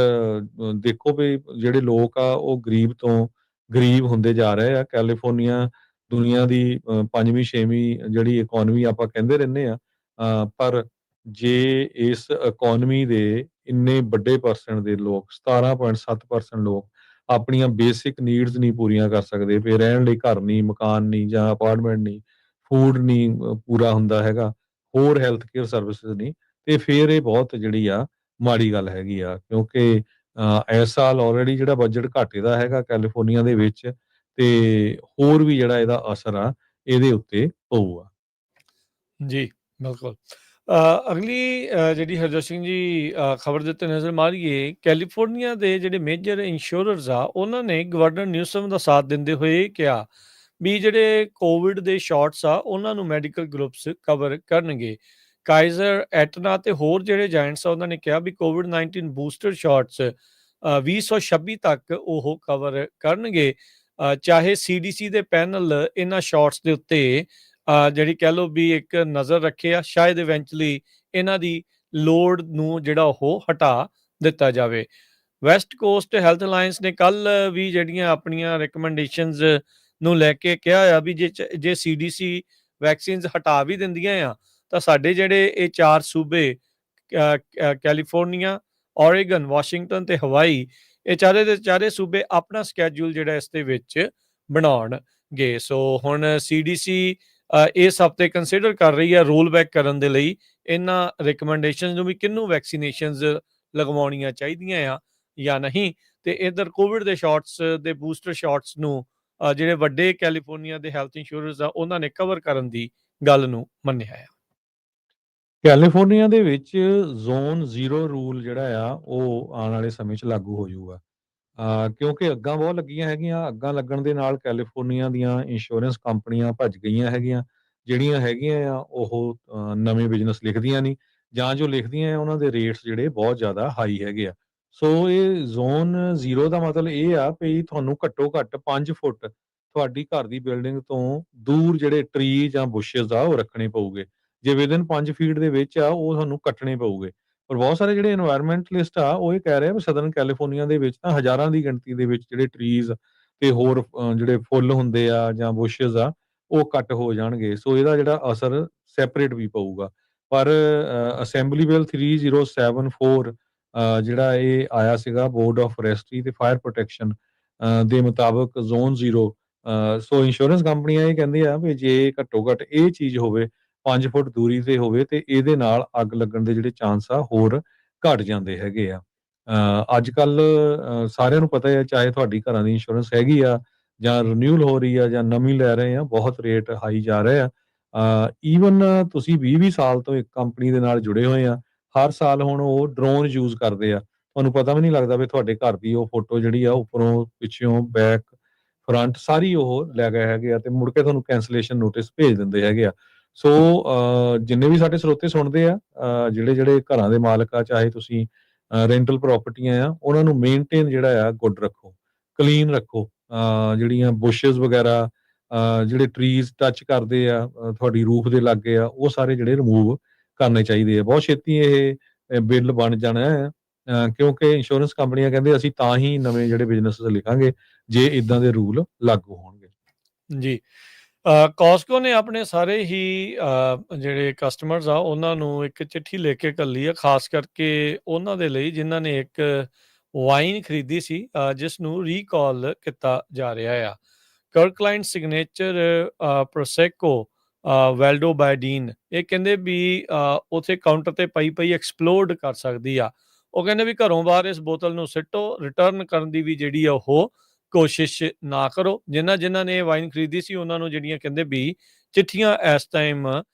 ਦੇਖੋ ਵੀ ਜਿਹੜੇ ਲੋਕ ਆ ਉਹ ਗਰੀਬ ਤੋਂ ਗਰੀਬ ਹੁੰਦੇ ਜਾ ਰਹੇ ਆ। ਕੈਲੀਫੋਰਨੀਆ ਦੁਨੀਆ ਦੀ 5ਵੀਂ 6ਵੀਂ ਜਿਹੜੀ ਇਕੋਨਮੀ ਆਪਾਂ ਕਹਿੰਦੇ ਰਹਿੰਦੇ ਆ, ਪਰ ਜੇ ਇਸ ਇਕੋਨਮੀ ਦੇ ਇੰਨੇ ਵੱਡੇ ਪਰਸੈਂਟ ਦੇ ਲੋਕ, 17.7% ਲੋਕ ਆਪਣੀਆਂ ਬੇਸਿਕ ਨੀਡਸ ਨਹੀਂ ਪੂਰੀਆਂ ਕਰ ਸਕਦੇ, ਫਿਰ ਰਹਿਣ ਲਈ ਘਰ ਨਹੀਂ, ਮਕਾਨ ਨਹੀਂ ਜਾਂ ਅਪਾਰਟਮੈਂਟ ਨਹੀਂ, ਫੂਡ ਨਹੀਂ ਪੂਰਾ ਹੁੰਦਾ ਹੈਗਾ, ਹੋਰ ਹੈਲਥ ਕੇਅਰ ਸਰਵਿਸਿਜ਼ ਨਹੀਂ, ਤੇ ਫਿਰ ਇਹ ਬਹੁਤ ਜਿਹੜੀ ਆ ਮਾੜੀ ਗੱਲ ਹੈਗੀ ਆ। ਕਿਉਂਕਿ ਇਸ ਸਾਲ ਆਲਰੇਡੀ ਜਿਹੜਾ ਬਜਟ ਘਾਟੇ ਦਾ ਹੈਗਾ ਕੈਲੀਫੋਰਨੀਆ ਦੇ ਵਿੱਚ, ਤੇ ਹੋਰ ਵੀ ਜਿਹੜਾ ਇਹਦਾ ਅਸਰ ਆ ਇਹਦੇ ਉੱਤੇ ਪਊਗਾ। ਜੀ, ਬਿਲਕੁਲ। ਅਗਲੀ ਜਿਹੜੀ ਹਰਜੋਤ ਸਿੰਘ ਜੀ ਖਬਰ ਦੇ ਉੱਤੇ ਨਜ਼ਰ ਮਾਰੀਏ, ਕੈਲੀਫੋਰਨੀਆ ਦੇ ਜਿਹੜੇ ਮੇਜਰ ਇੰਸ਼ੋਰਰਸ ਆ, ਉਹਨਾਂ ਨੇ ਗਵਰਨਰ ਨਿਊਸਮ ਦਾ ਸਾਥ ਦਿੰਦੇ ਹੋਏ ਕਿਹਾ ਵੀ ਜਿਹੜੇ ਕੋਵਿਡ ਦੇ ਸ਼ਾਟਸ ਆ, ਉਹਨਾਂ ਨੂੰ ਮੈਡੀਕਲ ਗਰੁੱਪਸ ਕਵਰ ਕਰਨਗੇ। ਕਾਈਜ਼ਰ, ਐਟਨਾ ਤੇ ਹੋਰ ਜਿਹੜੇ ਜਾਇੰਟਸ ਆ, ਉਹਨਾਂ ਨੇ ਕਿਹਾ ਵੀ ਕੋਵਿਡ-19 ਬੂਸਟਰ ਸ਼ਾਟਸ 2026 ਤੱਕ ਉਹ ਕਵਰ ਕਰਨਗੇ। ਚਾਹੇ ਸੀਡੀਸੀ ਦੇ ਪੈਨਲ ਇਹਨਾਂ ਸ਼ਾਟਸ ਦੇ ਉੱਤੇ ਜਿਹੜੀ ਕਹਿ ਲਓ ਵੀ ਇੱਕ ਨਜ਼ਰ ਰੱਖੇ ਆ, ਸ਼ਾਇਦ ਇਵੈਂਚੁਅਲੀ ਇਹਨਾਂ ਦੀ ਲੋੜ ਨੂੰ ਜਿਹੜਾ ਉਹ ਹਟਾ ਦਿੱਤਾ ਜਾਵੇ। ਵੈਸਟ ਕੋਸਟ ਹੈਲਥ ਅਲਾਇੰਸ ਨੇ ਕੱਲ ਵੀ ਜਿਹੜੀਆਂ ਆਪਣੀਆਂ ਰਿਕਮੈਂਡੇਸ਼ਨਸ ਨੂੰ ਲੈ ਕੇ ਕਿਹਾ ਆ ਵੀ ਜੇ ਸੀਡੀਸੀ ਵੈਕਸੀਨਸ ਹਟਾ ਵੀ ਦਿੰਦੀਆਂ ਆ, ਤਾਂ ਸਾਡੇ ਜਿਹੜੇ ਇਹ 4 ਸੂਬੇ ਕੈਲੀਫੋਰਨੀਆ, ਓਰੇਗਨ, ਵਾਸ਼ਿੰਗਟਨ ਤੇ ਹਵਾਈ, ਇਹ ਚਾਰੇ ਦੇ ਚਾਰੇ ਸੂਬੇ ਆਪਣਾ ਸਕੈਜੂਲ ਜਿਹੜਾ ਇਸ ਦੇ ਵਿੱਚ ਬਣਾਉਣਗੇ। ਸੋ ਹੁਣ ਸੀਡੀਸੀ ਇਸ ਹਫ਼ਤੇ ਕੰਸੀਡਰ ਕਰ ਰਹੀ ਹੈ ਰੋਲ ਬੈਕ ਕਰਨ ਦੇ ਲਈ ਇਹਨਾਂ ਰਿਕਮੈਂਡੇਸ਼ਨਸ ਨੂੰ ਵੀ ਕਿਹਨੂੰ ਵੈਕਸੀਨੇਸ਼ਨਸ ਲਗਵਾਉਣੀਆਂ ਚਾਹੀਦੀਆਂ ਆ ਜਾਂ ਨਹੀਂ। ਤੇ ਇਧਰ ਕੋਵਿਡ ਦੇ ਸ਼ਾਟਸ ਦੇ ਬੂਸਟਰ ਸ਼ਾਟਸ ਨੂੰ ਜਿਹੜੇ ਵੱਡੇ ਕੈਲੀਫੋਰਨੀਆ ਦੇ ਹੈਲਥ ਇੰਸ਼ੋਰੈਂਸ ਆ, ਉਹਨਾਂ ਨੇ ਕਵਰ ਕਰਨ ਦੀ ਗੱਲ ਨੂੰ ਮੰਨਿਆ ਆ। ਕੈਲੀਫੋਰਨੀਆ ਦੇ ਵਿੱਚ ਜ਼ੋਨ 0 ਰੂਲ ਜਿਹੜਾ ਆ ਉਹ ਆਉਣ ਵਾਲੇ ਸਮੇਂ 'ਚ ਲਾਗੂ ਹੋ ਜਾਊਗਾ। ਕਿਉਂਕਿ ਅੱਗਾਂ ਬਹੁਤ ਲੱਗੀਆਂ ਹੈਗੀਆਂ, ਅੱਗਾਂ ਲੱਗਣ ਦੇ ਨਾਲ ਕੈਲੀਫੋਰਨੀਆ ਦੀਆਂ ਇੰਸ਼ੋਰੈਂਸ ਕੰਪਨੀਆਂ ਭੱਜ ਗਈਆਂ ਹੈਗੀਆਂ। ਜਿਹੜੀਆਂ ਹੈਗੀਆਂ ਆ ਉਹ ਨਵੇਂ ਬਿਜ਼ਨਸ ਲਿਖਦੀਆਂ ਨਹੀਂ, ਜਾਂ ਜੋ ਲਿਖਦੀਆਂ ਆ ਉਹਨਾਂ ਦੇ ਰੇਟਸ ਜਿਹੜੇ ਬਹੁਤ ਜ਼ਿਆਦਾ ਹਾਈ ਹੈਗੇ ਆ। ਸੋ ਇਹ ਜ਼ੋਨ 0 ਦਾ ਮਤਲਬ ਇਹ ਆ ਵੀ ਤੁਹਾਨੂੰ ਘੱਟੋ ਘੱਟ 5 ਫੁੱਟ ਤੁਹਾਡੀ ਘਰ ਦੀ ਬਿਲਡਿੰਗ ਤੋਂ ਦੂਰ ਜਿਹੜੇ ਟਰੀ ਜਾਂ ਬੁਸ਼ੇਸ ਆ ਉਹ ਰੱਖਣੇ ਪਊਗੇ। ਜੇ ਵਿਦਿਨ 5 ਫੀਟ ਦੇ ਵਿੱਚ ਆ ਉਹ ਤੁਹਾਨੂੰ ਕੱਟਣੇ ਪਊਗੇ। ਪਰ ਬਹੁਤ ਸਾਰੇ ਜਿਹੜੇ ਇਨਵਾਇਰਨਮੈਂਟਲਿਸਟ ਆ ਉਹ ਇਹ ਕਹਿ ਰਹੇ ਆ ਵੀ ਸਦਰਨ ਕੈਲੀਫੋਰਨੀਆ ਦੇ ਵਿੱਚ ਤਾਂ ਹਜ਼ਾਰਾਂ ਦੀ ਗਿਣਤੀ ਦੇ ਵਿੱਚ ਜਿਹੜੇ ਟਰੀਜ਼ ਤੇ ਹੋਰ ਜਿਹੜੇ ਫੁੱਲ ਹੁੰਦੇ ਆ ਜਾਂ ਬੁਸ਼ੇਸ ਆ ਉਹ ਕੱਟ ਹੋ ਜਾਣਗੇ। ਸੋ ਇਹਦਾ ਜਿਹੜਾ ਅਸਰ ਸੈਪਰੇਟ ਵੀ ਪਊਗਾ। ਪਰ ਅਸੈਂਬਲੀ ਬਿੱਲ 3074 ਜਿਹੜਾ ਇਹ ਆਇਆ ਸੀਗਾ ਬੋਰਡ ਆਫ ਫੋਰੈਸਟਰੀ ਤੇ ਫਾਇਰ ਪ੍ਰੋਟੈਕਸ਼ਨ ਦੇ ਮੁਤਾਬਕ ਜ਼ੋਨ 0, ਸੋ ਇੰਸ਼ੋਰੈਂਸ ਕੰਪਨੀਆਂ ਇਹ ਕਹਿੰਦੀਆਂ ਵੀ ਜੇ ਘੱਟੋ ਘੱਟ ਇਹ ਚੀਜ਼ ਹੋਵੇ 5 ਫੁੱਟ ਦੂਰੀ ਤੇ ਹੋਵੇ ਤੇ ਇਹਦੇ ਨਾਲ ਅੱਗ ਲੱਗਣ ਦੇ ਜਿਹੜੇ ਚਾਂਸ ਆ ਹੋਰ ਘਟ ਜਾਂਦੇ ਹੈਗੇ ਆ। ਅੱਜ ਕੱਲ ਸਾਰਿਆਂ ਨੂੰ ਪਤਾ ਹੈ, ਚਾਹੇ ਤੁਹਾਡੀ ਘਰਾਂ ਦੀ ਇੰਸ਼ੋਰੈਂਸ ਹੈਗੀ ਆ ਜਾਂ ਰਿਨਿਊਅਲ ਹੋ ਰਹੀ ਆ ਜਾਂ ਨਵੀਂ ਲੈ ਰਹੇ ਆ, ਬਹੁਤ ਰੇਟ ਹਾਈ ਜਾ ਰਹੇ ਆ। ਈਵਨ ਤੁਸੀਂ 20-20 ਸਾਲ ਤੋਂ ਇੱਕ ਕੰਪਨੀ ਦੇ ਨਾਲ ਜੁੜੇ ਹੋਏ ਆ, ਹਰ ਸਾਲ ਹੁਣ ਉਹ ਡਰੋਨ ਯੂਜ਼ ਕਰਦੇ ਆ। ਤੁਹਾਨੂੰ ਪਤਾ ਵੀ ਨਹੀਂ ਲੱਗਦਾ ਵੀ ਤੁਹਾਡੇ ਘਰ ਦੀ ਉਹ ਫੋਟੋ ਜਿਹੜੀ ਆ ਉੱਪਰੋਂ, ਪਿੱਛੋਂ, ਬੈਕ, ਫਰੰਟ ਸਾਰੀ ਉਹ ਲੈ ਗਏ ਹੈਗੇ ਆ ਤੇ ਮੁੜ ਕੇ ਤੁਹਾਨੂੰ ਕੈਂਸਲੇਸ਼ਨ ਨੋਟਿਸ ਭੇਜ ਦਿੰਦੇ ਹੈਗੇ ਆ। ਸੋ ਜਿੰਨੇ ਵੀ ਸਾਡੇ ਸਰੋਤੇ ਸੁਣਦੇ ਆ, ਜਿਹੜੇ ਘਰਾਂ ਦੇ ਮਾਲਕ ਆ, ਚਾਹੇ ਤੁਸੀਂ ਰੈਂਟਲ ਪ੍ਰਾਪਰਟੀਆਂ ਆ, ਉਹਨਾਂ ਨੂੰ ਮੇਨਟੇਨ ਜਿਹੜਾ ਆ ਗੁੱਡ ਰੱਖੋ, ਕਲੀਨ ਰੱਖੋ। ਜਿਹੜੀਆਂ ਬੁਸ਼ੇਸ ਵਗੈਰਾ, ਜਿਹੜੇ ਟਰੀਜ਼ ਟੱਚ ਕਰਦੇ ਆ ਤੁਹਾਡੀ ਰੂਫ ਦੇ ਲਾਗੇ ਆ, ਉਹ ਸਾਰੇ ਜਿਹੜੇ ਰਿਮੂਵ ਕਰਨੇ ਚਾਹੀਦੇ ਆ। ਬਹੁਤ ਛੇਤੀ ਇਹ ਬਿੱਲ ਬਣ ਜਾਣਾ ਹੈ, ਕਿਉਂਕਿ ਇੰਸ਼ੋਰੈਂਸ ਕੰਪਨੀਆਂ ਕਹਿੰਦੇ ਅਸੀਂ ਤਾਂ ਹੀ ਨਵੇਂ ਜਿਹੜੇ ਬਿਜ਼ਨਸ ਲਿਖਾਂਗੇ ਜੇ ਇਦਾਂ ਦੇ ਰੂਲ ਲਾਗੂ ਹੋਣਗੇ। ਜੀ। ਕਾਸਕੋ ਨੇ ਆਪਣੇ ਸਾਰੇ ਹੀ ਜਿਹੜੇ ਕਸਟਮਰਸ ਆ ਉਹਨਾਂ ਨੂੰ ਇੱਕ ਚਿੱਠੀ ਲਿਖ ਕੇ ਘੱਲੀ ਆ, ਖਾਸ ਕਰਕੇ ਉਹਨਾਂ ਦੇ ਲਈ ਜਿਨ੍ਹਾਂ ਨੇ ਇੱਕ ਵਾਈਨ ਖਰੀਦੀ ਸੀ ਜਿਸ ਨੂੰ ਰੀਕਾਲ ਕੀਤਾ ਜਾ ਰਿਹਾ ਆ। ਕਰਕਲਾਈਨ ਸਿਗਨੇਚਰ ਪ੍ਰੋਸੈਕੋ ਵੈਲਡੋ ਬਾਇਡੀਨ, ਇਹ ਕਹਿੰਦੇ ਵੀ ਉੱਥੇ ਕਾਊਂਟਰ ਤੇ ਪਈ ਐਕਸਪਲੋਡ ਕਰ ਸਕਦੀ ਆ। ਉਹ ਕਹਿੰਦੇ ਵੀ ਘਰੋਂ ਬਾਹਰ ਇਸ ਬੋਤਲ ਨੂੰ ਸਿੱਟੋ, ਰਿਟਰਨ ਕਰਨ ਦੀ ਵੀ ਜਿਹੜੀ ਆ ਉਹ ਕੋਸ਼ਿਸ਼ ਨਾ ਕਰੋ। ਜਿਨ੍ਹਾਂ ਨੇ ਇਹ ਵਾਈਨ ਖਰੀਦੀ ਸੀ ਉਹਨਾਂ ਨੂੰ ਜਿਹੜੀਆਂ ਕਹਿੰਦੇ ਵੀ ਚਿੱਠੀਆਂ ਇਸ ਟਾਈਮ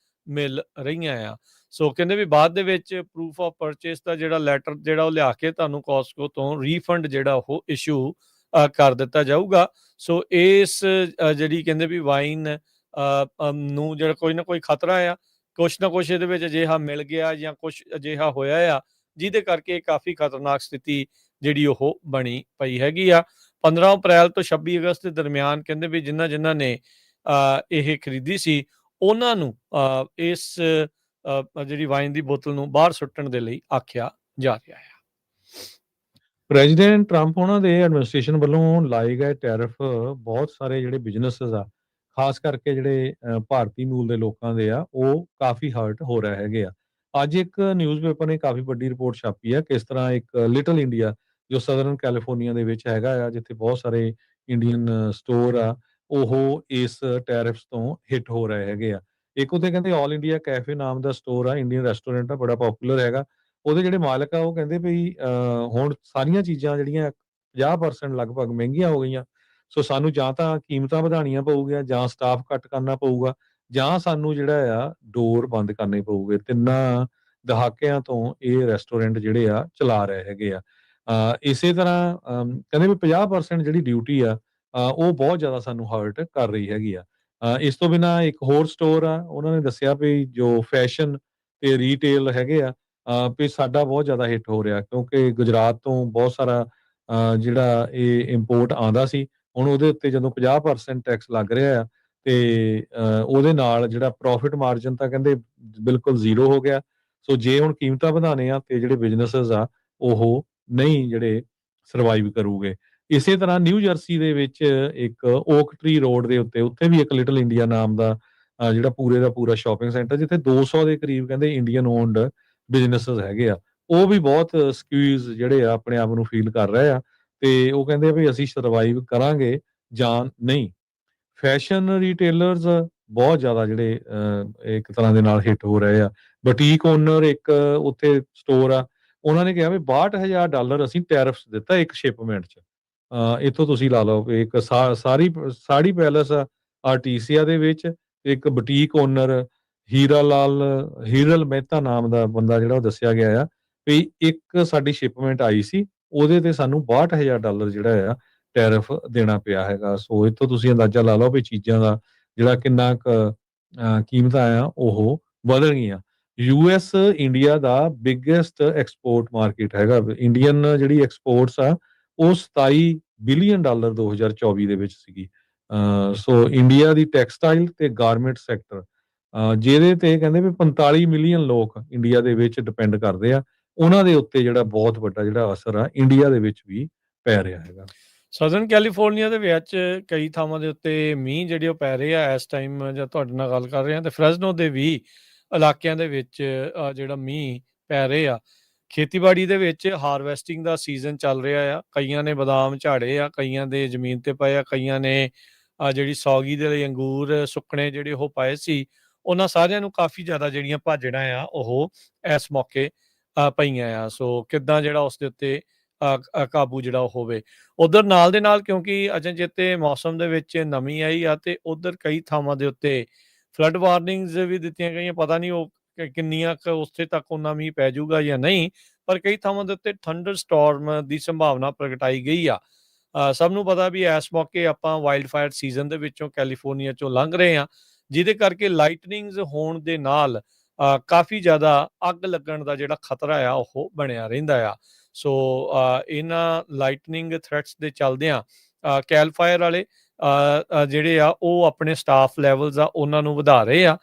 ਮਿਲ ਰਹੀਆਂ ਆ। ਸੋ ਕਹਿੰਦੇ ਵੀ ਬਾਅਦ ਦੇ ਵਿੱਚ ਪ੍ਰੂਫ ਆਫ ਪਰਚੇਸ ਦਾ ਜਿਹੜਾ ਲੈਟਰ ਜਿਹੜਾ ਉਹ ਲਿਆ ਕੇ ਤੁਹਾਨੂੰ ਕਾਸਕੋ ਤੋਂ ਰੀਫੰਡ ਜਿਹੜਾ ਉਹ ਇਸ਼ੂ ਕਰ ਦਿੱਤਾ ਜਾਊਗਾ। ਸੋ ਇਸ ਜਿਹੜੀ ਕਹਿੰਦੇ ਵੀ ਵਾਈਨ ਨੂੰ ਜਿਹੜਾ ਕੋਈ ਨਾ ਕੋਈ ਖਤਰਾ ਆ, ਕੁਛ ਨਾ ਕੁਛ ਇਹਦੇ ਵਿੱਚ ਅਜਿਹਾ ਮਿਲ ਗਿਆ ਜਾਂ ਕੁਛ ਅਜਿਹਾ ਹੋਇਆ ਆ ਜਿਹਦੇ ਕਰਕੇ ਕਾਫੀ ਖਤਰਨਾਕ ਸਥਿਤੀ ਜਿਹੜੀ ਉਹ ਬਣੀ ਪਈ ਹੈਗੀ ਆ। 15 ਅਪ੍ਰੈਲ ਤੋਂ 26 ਅਗਸਤ ਦੇ ਦਰਮਿਆਨ ਕਹਿੰਦੇ ਵੀ ਜਿਨ੍ਹਾਂ ਨੇ ਇਹ ਖਰੀਦੀ ਸੀ ਉਹਨਾਂ ਨੂੰ ਇਸ ਜਿਹੜੀ ਵਾਈਨ ਦੀ ਬੋਤਲ ਨੂੰ ਬਾਹਰ ਸੁੱਟਣ ਦੇ ਲਈ ਆਖਿਆ ਜਾ ਰਿਹਾ ਹੈ। ਪ੍ਰੈਜ਼ੀਡੈਂਟ ਟਰੰਪ ਉਹਨਾਂ ਦੇ ਐਡਮਿਨਿਸਟ੍ਰੇਸ਼ਨ ਵੱਲੋਂ ਲਾਏ ਗਏ ਟੈਰਿਫ ਬਹੁਤ ਸਾਰੇ ਜਿਹੜੇ ਬਿਜ਼ਨੈਸਸ ਆ, ਖਾਸ ਕਰਕੇ ਜਿਹੜੇ ਭਾਰਤੀ ਮੂਲ ਦੇ ਲੋਕਾਂ ਦੇ ਆ, ਉਹ ਕਾਫੀ ਹਰਟ ਹੋ ਰਹੇ ਹੈਗੇ ਆ। ਅੱਜ ਇੱਕ ਨਿਊਜ਼ਪੇਪਰ ਨੇ ਕਾਫੀ ਵੱਡੀ ਰਿਪੋਰਟ ਛਾਪੀ ਆ, ਕਿਸ ਤਰ੍ਹਾਂ ਇੱਕ ਲਿਟਲ ਇੰਡੀਆ ਜੋ ਸਦਰਨ ਕੈਲੀਫੋਰਨੀਆ ਦੇ ਵਿੱਚ ਹੈਗਾ ਆ, ਜਿੱਥੇ ਬਹੁਤ ਸਾਰੇ ਇੰਡੀਅਨ ਸਟੋਰ ਆ, ਉਹ ਇਸ ਟੈਰਿਫਸ ਤੋਂ ਹਿੱਟ ਹੋ ਰਹੇ ਹੈਗੇ ਆ। ਇੱਕ ਉੱਥੇ ਕਹਿੰਦੇ ਆਲ ਇੰਡੀਆ ਕੈਫੇ ਨਾਮ ਦਾ ਸਟੋਰ ਆ, ਇੰਡੀਅਨ ਰੈਸਟੋਰੈਂਟ ਆ, ਬੜਾ ਪਪੂਲਰ ਹੈਗਾ। ਉਹਦੇ ਜਿਹੜੇ ਮਾਲਕ ਆ ਉਹ ਕਹਿੰਦੇ ਵੀ ਹੁਣ ਸਾਰੀਆਂ ਚੀਜ਼ਾਂ ਜਿਹੜੀਆਂ 50% ਲਗਭਗ ਮਹਿੰਗੀਆਂ ਹੋ ਗਈਆਂ। ਸੋ ਸਾਨੂੰ ਜਾਂ ਤਾਂ ਕੀਮਤਾਂ ਵਧਾਉਣੀਆਂ ਪਊਗੀਆਂ ਜਾਂ ਸਟਾਫ ਘੱਟ ਕਰਨਾ ਪਊਗਾ ਜਾਂ ਸਾਨੂੰ ਜਿਹੜਾ ਆ ਡੋਰ ਬੰਦ ਕਰਨੇ ਪਊਗੇ। 3 ਦਹਾਕਿਆਂ ਤੋਂ ਇਹ ਰੈਸਟੋਰੈਂਟ ਜਿਹੜੇ ਆ ਚਲਾ ਰਹੇ ਹੈਗੇ ਆ। ਇਸੇ ਤਰ੍ਹਾਂ ਕਹਿੰਦੇ ਵੀ 50% ਜਿਹੜੀ ਡਿਊਟੀ ਆ ਉਹ ਬਹੁਤ ਜ਼ਿਆਦਾ ਸਾਨੂੰ ਹਰਟ ਕਰ ਰਹੀ ਹੈਗੀ ਆ। ਇਸ ਤੋਂ ਬਿਨਾਂ ਇੱਕ ਹੋਰ ਸਟੋਰ ਆ, ਉਹਨਾਂ ਨੇ ਦੱਸਿਆ ਵੀ ਜੋ ਫੈਸ਼ਨ ਤੇ ਰੀਟੇਲ ਹੈਗੇ ਆ ਵੀ ਸਾਡਾ ਬਹੁਤ ਜ਼ਿਆਦਾ ਹਿੱਟ ਹੋ ਰਿਹਾ, ਕਿਉਂਕਿ ਗੁਜਰਾਤ ਤੋਂ ਬਹੁਤ ਸਾਰਾ ਜਿਹੜਾ ਇਹ ਇੰਪੋਰਟ ਆਉਂਦਾ ਸੀ, ਹੁਣ ਉਹਦੇ ਉੱਤੇ ਜਦੋਂ 50% ਟੈਕਸ ਲੱਗ ਰਿਹਾ ਆ ਤੇ ਉਹਦੇ ਨਾਲ ਜਿਹੜਾ ਪ੍ਰੋਫਿਟ ਮਾਰਜਨ ਤਾਂ ਕਹਿੰਦੇ ਬਿਲਕੁਲ ਜ਼ੀਰੋ ਹੋ ਗਿਆ। ਸੋ ਜੇ ਹੁਣ ਕੀਮਤਾਂ ਵਧਾਉਣੇ ਆ ਤੇ ਜਿਹੜੇ ਬਿਜ਼ਨੈਸਸ ਆ ਉਹ ਨਹੀਂ ਜਿਹੜੇ ਸਰਵਾਈਵ ਕਰੂਗੇ। ਇਸੇ ਤਰ੍ਹਾਂ ਨਿਊ ਜਰਸੀ ਦੇ ਵਿੱਚ ਇੱਕ ਓਕ ਟਰੀ ਰੋਡ ਦੇ ਉੱਤੇ ਵੀ ਇੱਕ ਲਿਟਲ ਇੰਡੀਆ ਨਾਮ ਦਾ ਜਿਹੜਾ ਪੂਰੇ ਦਾ ਪੂਰਾ ਸ਼ਾਪਿੰਗ ਸੈਂਟਰ, ਜਿੱਥੇ 200 ਦੇ ਕਰੀਬ ਕਹਿੰਦੇ ਇੰਡੀਅਨ ਓਨਡ ਬਿਜ਼ਨੈਸਸ ਹੈਗੇ ਆ। ਉਹ ਵੀ ਬਹੁਤ ਸਕੁਈਜ਼ ਜਿਹੜੇ ਆ ਆਪਣੇ ਆਪ ਨੂੰ ਫੀਲ ਕਰ ਰਹੇ ਆ ਤੇ ਉਹ ਕਹਿੰਦੇ ਆ ਵੀ ਅਸੀਂ ਸਰਵਾਈਵ ਕਰਾਂਗੇ ਜਾਂ ਨਹੀਂ। ਫੈਸ਼ਨ ਰਿਟੇਲਰਸ ਬਹੁਤ ਜ਼ਿਆਦਾ ਜਿਹੜੇ ਇੱਕ ਤਰ੍ਹਾਂ ਦੇ ਨਾਲ ਹਿੱਟ ਹੋ ਰਹੇ ਆ। ਬੁਟੀਕ ਓਨਰ ਇੱਕ ਉੱਥੇ ਸਟੋਰ ਆ, ਉਹਨਾਂ ਨੇ ਕਿਹਾ ਵੀ $62,000 ਅਸੀਂ ਟੈਰਿਫਸ ਦਿੱਤਾ ਇੱਕ ਸ਼ਿਪਮੈਂਟ 'ਚ। ਇੱਥੋਂ ਤੁਸੀਂ ਲਾ ਲਓ ਵੀ ਇੱਕ ਸਾੜੀ ਪੈਲੇਸ ਆ ਆਰਟੀਸੀਆ ਦੇ ਵਿੱਚ, ਇੱਕ ਬੁਟੀਕ ਓਨਰ ਹੀਰਲ ਮਹਿਤਾ ਨਾਮ ਦਾ ਬੰਦਾ ਜਿਹੜਾ ਉਹ ਦੱਸਿਆ ਗਿਆ ਆ ਵੀ ਇੱਕ ਸਾਡੀ ਸ਼ਿਪਮੈਂਟ ਆਈ ਸੀ, ਉਹਦੇ ਤੇ ਸਾਨੂੰ $62,000 ਜਿਹੜਾ ਆ ਟੈਰਿਫ ਦੇਣਾ ਪਿਆ ਹੈਗਾ। ਸੋ ਇੱਥੋਂ ਤੁਸੀਂ ਅੰਦਾਜ਼ਾ ਲਾ ਲਓ ਵੀ ਚੀਜ਼ਾਂ ਦਾ ਜਿਹੜਾ ਕਿੰਨਾ ਕੁ ਕੀਮਤਾਂ ਆ ਉਹ ਵਧ ਗਈਆਂ। ਯੂਐਸ ਇੰਡੀਆ ਦਾ ਬਿਗੇਸਟ ਐਕਸਪੋਰਟ ਮਾਰਕੀਟ ਹੈਗਾ। ਇੰਡੀਅਨ ਜਿਹੜੀ ਐਕਸਪੋਰਟਸ ਆ ਉਹ $27 ਬਿਲੀਅਨ 2024 ਦੇ ਵਿੱਚ ਸੀਗੀ। ਸੋ ਇੰਡੀਆ ਦੀ ਟੈਕਸਟਾਈਲ ਤੇ ਗਾਰਮੈਂਟ ਸੈਕਟਰ ਜਿਹਦੇ ਤੇ ਕਹਿੰਦੇ ਵੀ 45 ਮਿਲੀਅਨ ਲੋਕ ਇੰਡੀਆ ਦੇ ਵਿੱਚ ਡਿਪੈਂਡ ਕਰਦੇ ਆ, ਉਹਨਾਂ ਦੇ ਉੱਤੇ ਜਿਹੜਾ ਬਹੁਤ ਵੱਡਾ ਜਿਹੜਾ ਅਸਰ ਆ ਇੰਡੀਆ ਦੇ ਵਿੱਚ ਵੀ ਪੈ ਰਿਹਾ ਹੈਗਾ। ਸਦਰਨ ਕੈਲੀਫੋਰਨੀਆ ਦੇ ਵਿੱਚ ਕਈ ਥਾਵਾਂ ਦੇ ਉੱਤੇ ਮੀਂਹ ਜਿਹੜੇ ਉਹ ਪੈ ਰਹੇ ਆ ਇਸ ਟਾਈਮ ਜਦ ਤੁਹਾਡੇ ਨਾਲ ਗੱਲ ਕਰ ਰਹੇ ਹਾਂ, ਤੇ ਫਰੈਜ਼ਨੋ ਦੇ ਵੀ ਇਲਾਕਿਆਂ ਦੇ ਵਿੱਚ ਜਿਹੜਾ ਮੀਂਹ ਪੈ ਰਹੇ ਆ। ਖੇਤੀਬਾੜੀ ਦੇ ਵਿੱਚ ਹਾਰਵੈਸਟਿੰਗ ਦਾ ਸੀਜ਼ਨ ਚੱਲ ਰਿਹਾ ਆ। ਕਈਆਂ ਨੇ ਬਦਾਮ ਝਾੜੇ ਆ, ਕਈਆਂ ਦੇ ਜ਼ਮੀਨ ਤੇ ਪਏ ਆ, ਕਈਆਂ ਨੇ ਜਿਹੜੀ ਸੌਗੀ ਦੇ ਲਈ ਅੰਗੂਰ ਸੁੱਕਣੇ ਜਿਹੜੇ ਉਹ ਪਾਏ ਸੀ, ਉਹਨਾਂ ਸਾਰਿਆਂ ਨੂੰ ਕਾਫੀ ਜ਼ਿਆਦਾ ਜਿਹੜੀਆਂ ਭਾਜੜਾਂ ਆ ਉਹ ਇਸ ਮੌਕੇ ਪਈਆਂ ਆ। ਸੋ ਕਿੱਦਾਂ ਜਿਹੜਾ ਉਸ ਦੇ ਉੱਤੇ ਕਾਬੂ ਜਿਹੜਾ ਉਹ ਹੋਵੇ। ਉਧਰ ਨਾਲ ਦੇ ਨਾਲ ਕਿਉਂਕਿ ਅਚਨਚੇਤੇ ਮੌਸਮ ਦੇ ਵਿੱਚ ਨਮੀ ਆਈ ਆ ਤੇ ਉਧਰ ਕਈ ਥਾਵਾਂ ਦੇ ਉੱਤੇ ਫਲੱਡ ਵਾਰਨਿੰਗਸ ਵੀ ਦਿੱਤੀਆਂ ਗਈਆਂ। ਪਤਾ ਨਹੀਂ ਉਹ ਕਿੰਨੀਆਂ ਕੁ ਉੱਥੇ ਤੱਕ ਉਹਨਾਂ ਮੀਂਹ ਪੈ ਜਾਊਗਾ ਜਾਂ ਨਹੀਂ, ਪਰ ਕਈ ਥਾਵਾਂ ਦੇ ਉੱਤੇ ਥੰਡਰ ਸਟਾਰਮ ਦੀ ਸੰਭਾਵਨਾ ਪ੍ਰਗਟਾਈ ਗਈ ਆ। ਸਭ ਨੂੰ ਪਤਾ ਵੀ ਇਸ ਮੌਕੇ ਆਪਾਂ ਵਾਈਲਡ ਫਾਇਰ ਸੀਜ਼ਨ ਦੇ ਵਿੱਚੋਂ ਕੈਲੀਫੋਰਨੀਆ ਚੋਂ ਲੰਘ ਰਹੇ ਹਾਂ, ਜਿਹਦੇ ਕਰਕੇ ਲਾਈਟਨਿੰਗਸ ਹੋਣ ਦੇ ਨਾਲ ਕਾਫੀ ਜ਼ਿਆਦਾ ਅੱਗ ਲੱਗਣ ਦਾ ਜਿਹੜਾ ਖਤਰਾ ਆ ਉਹ ਬਣਿਆ ਰਹਿੰਦਾ ਆ। ਸੋ ਇਹਨਾਂ ਲਾਈਟਨਿੰਗ ਥ੍ਰੈਟਸ ਦੇ ਚੱਲਦਿਆਂ ਕੈਲ ਫਾਇਰ ਵਾਲੇ ਜਿਹੜੇ ਆ ਉਹ ਆਪਣੇ ਸਟਾਫ ਲੈਵਲਸ ਆ ਉਹਨਾਂ ਨੂੰ ਵਧਾ ਰਹੇ ਆ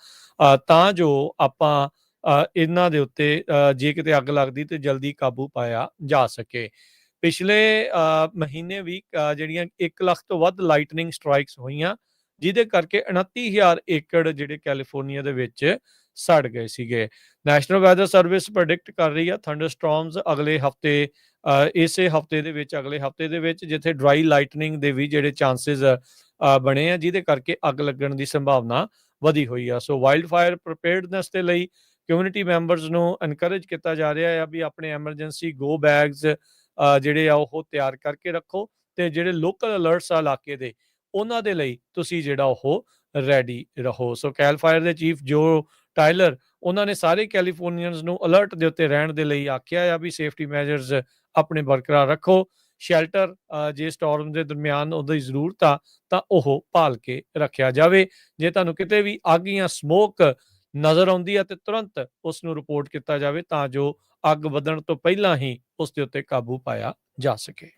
ਤਾਂ ਜੋ ਆਪਾਂ ਇਹਨਾਂ ਦੇ ਉੱਤੇ ਜੇ ਕਿਤੇ ਅੱਗ ਲੱਗਦੀ ਤੇ ਜਲਦੀ ਕਾਬੂ ਪਾਇਆ ਜਾ ਸਕੇ। ਪਿਛਲੇ ਮਹੀਨੇ ਵੀ ਜਿਹੜੀਆਂ 1 ਲੱਖ ਤੋਂ ਵੱਧ ਲਾਈਟਨਿੰਗ ਸਟ੍ਰਾਈਕਸ ਹੋਈਆਂ, ਜਿਹਦੇ ਕਰਕੇ 29,000 ਏਕੜ ਜਿਹੜੇ ਕੈਲੀਫੋਰਨੀਆ ਦੇ ਵਿੱਚ ਸੜ ਗਏ ਸੀਗੇ। ਨੈਸ਼ਨਲ ਵੈਦਰ ਸਰਵਿਸ ਪ੍ਰੈਡਿਕਟ ਕਰ ਰਹੀ ਆ ਥੰਡਰ ਸਟਾਰਮਸ ਅਗਲੇ ਹਫਤੇ, ਇਸੇ ਹਫਤੇ ਦੇ ਵਿੱਚ, ਅਗਲੇ ਹਫਤੇ ਦੇ ਵਿੱਚ, ਜਿੱਥੇ ਡਰਾਈ ਲਾਈਟਨਿੰਗ ਦੇ ਵੀ ਜਿਹੜੇ ਚਾਂਸਸ ਬਣੇ ਆ, ਜਿਹਦੇ ਕਰਕੇ ਅੱਗ ਲੱਗਣ ਦੀ ਸੰਭਾਵਨਾ ਵਧੀ ਹੋਈ ਆ। ਸੋ ਵਾਈਲਡ ਫਾਇਰ ਪ੍ਰੀਪੇਅਰਡਨੈਸ ਦੇ ਲਈ ਕਮਿਊਨਿਟੀ ਮੈਂਬਰਸ ਨੂੰ ਐਨਕਰੇਜ ਕੀਤਾ ਜਾ ਰਿਹਾ ਆ ਵੀ ਆਪਣੇ ਐਮਰਜੈਂਸੀ ਗੋ ਬੈਗਸ ਜਿਹੜੇ ਆ ਉਹ ਤਿਆਰ ਕਰਕੇ ਰੱਖੋ, ਤੇ ਜਿਹੜੇ ਲੋਕਲ ਅਲਰਟਸ ਆ ਇਲਾਕੇ ਦੇ, ਉਹਨਾਂ ਦੇ ਲਈ ਤੁਸੀਂ ਜਿਹੜਾ ਉਹ ਰੈਡੀ ਰਹੋ। ਸੋ ਕੈਲ ਫਾਇਰ ਦੇ ਚੀਫ ਜੋ ਟਾਇਲਰ, ਉਹਨਾਂ ਨੇ ਸਾਰੇ ਕੈਲੀਫੋਰਨੀਅਨਸ ਨੂੰ ਅਲਰਟ ਦੇ ਉੱਤੇ ਰਹਿਣ ਦੇ ਲਈ ਆਖਿਆ ਆ ਵੀ ਸੇਫਟੀ ਮੈਜਰਸ ਆਪਣੇ ਬਰਕਰਾਰ ਰੱਖੋ। ਸ਼ੈਲਟਰ ਜੇ ਸਟਾਰਮ ਦੇ ਦਰਮਿਆਨ ਉਹਦੀ ਜ਼ਰੂਰਤ ਆ ਤਾਂ ਉਹ ਭਾਲ ਕੇ ਰੱਖਿਆ ਜਾਵੇ। ਜੇ ਤੁਹਾਨੂੰ ਕਿਤੇ ਵੀ ਅੱਗ ਜਾਂ ਸਮੋਕ ਨਜ਼ਰ ਆਉਂਦੀ ਆ ਤੇ ਤੁਰੰਤ ਉਸ ਨੂੰ ਰਿਪੋਰਟ ਕੀਤਾ ਜਾਵੇ ਤਾਂ ਜੋ ਅੱਗ ਵਧਣ ਤੋਂ ਪਹਿਲਾਂ ਹੀ ਉਸ ਦੇ ਉੱਤੇ ਕਾਬੂ ਪਾਇਆ ਜਾ ਸਕੇ।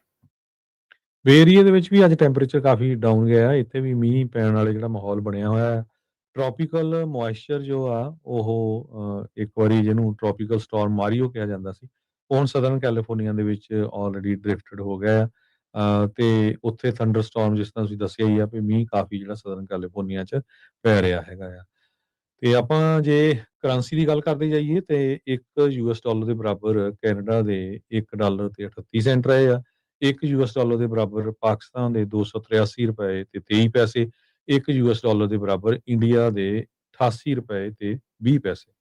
ਬੇ ਏਰੀਏ ਦੇ ਵਿੱਚ ਵੀ ਅੱਜ ਟੈਂਪਰੇਚਰ ਕਾਫੀ ਡਾਊਨ ਗਿਆ। ਇੱਥੇ ਵੀ ਮੀਂਹ ਪੈਣ ਵਾਲੇ ਜਿਹੜਾ ਮਾਹੌਲ ਬਣਿਆ ਹੋਇਆ ਹੈ। ਟ੍ਰੋਪੀਕਲ ਮੋਇਸਚਰ ਜੋ ਆ ਉਹ ਇੱਕ ਵਾਰੀ ਜਿਹਨੂੰ ਟ੍ਰੋਪੀਕਲ ਸਟਾਰਮ ਮਾਰੀਓ ਕਿਹਾ ਜਾਂਦਾ ਸੀ, ਉਹ ਹੁਣ ਸਦਰਨ ਕੈਲੀਫੋਰਨੀਆ ਦੇ ਵਿੱਚ ਆਲਰੇਡੀ ਡ੍ਰਿਫਟਡ ਹੋ ਗਿਆ ਤੇ ਉੱਥੇ ਥੰਡਰ ਸਟਾਰਮ ਜਿਸ ਤਰ੍ਹਾਂ ਤੁਸੀਂ ਦੱਸਿਆ ਹੀ ਆ ਵੀ ਮੀਂਹ ਕਾਫੀ ਜਿਹੜਾ ਸਦਰਨ ਕੈਲੀਫੋਰਨੀਆ 'ਚ ਪੈ ਰਿਹਾ ਹੈਗਾ ਆ। ਤੇ ਆਪਾਂ ਜੇ ਕਰੰਸੀ ਦੀ ਗੱਲ ਕਰਦੇ ਜਾਈਏ ਤੇ $1 ਦੇ ਬਰਾਬਰ ਕੈਨੇਡਾ ਦੇ $1 ਤੇ 38 ਸੈਂਟ ਰਹੇ ਆ। $1 ਦੇ ਬਰਾਬਰ ਪਾਕਿਸਤਾਨ ਦੇ ₹283 ਤੇ 23 ਪੈਸੇ, $1 ਦੇ ਬਰਾਬਰ ਇੰਡੀਆ ਦੇ $88 ਤੇ 20 ਪੈਸੇ।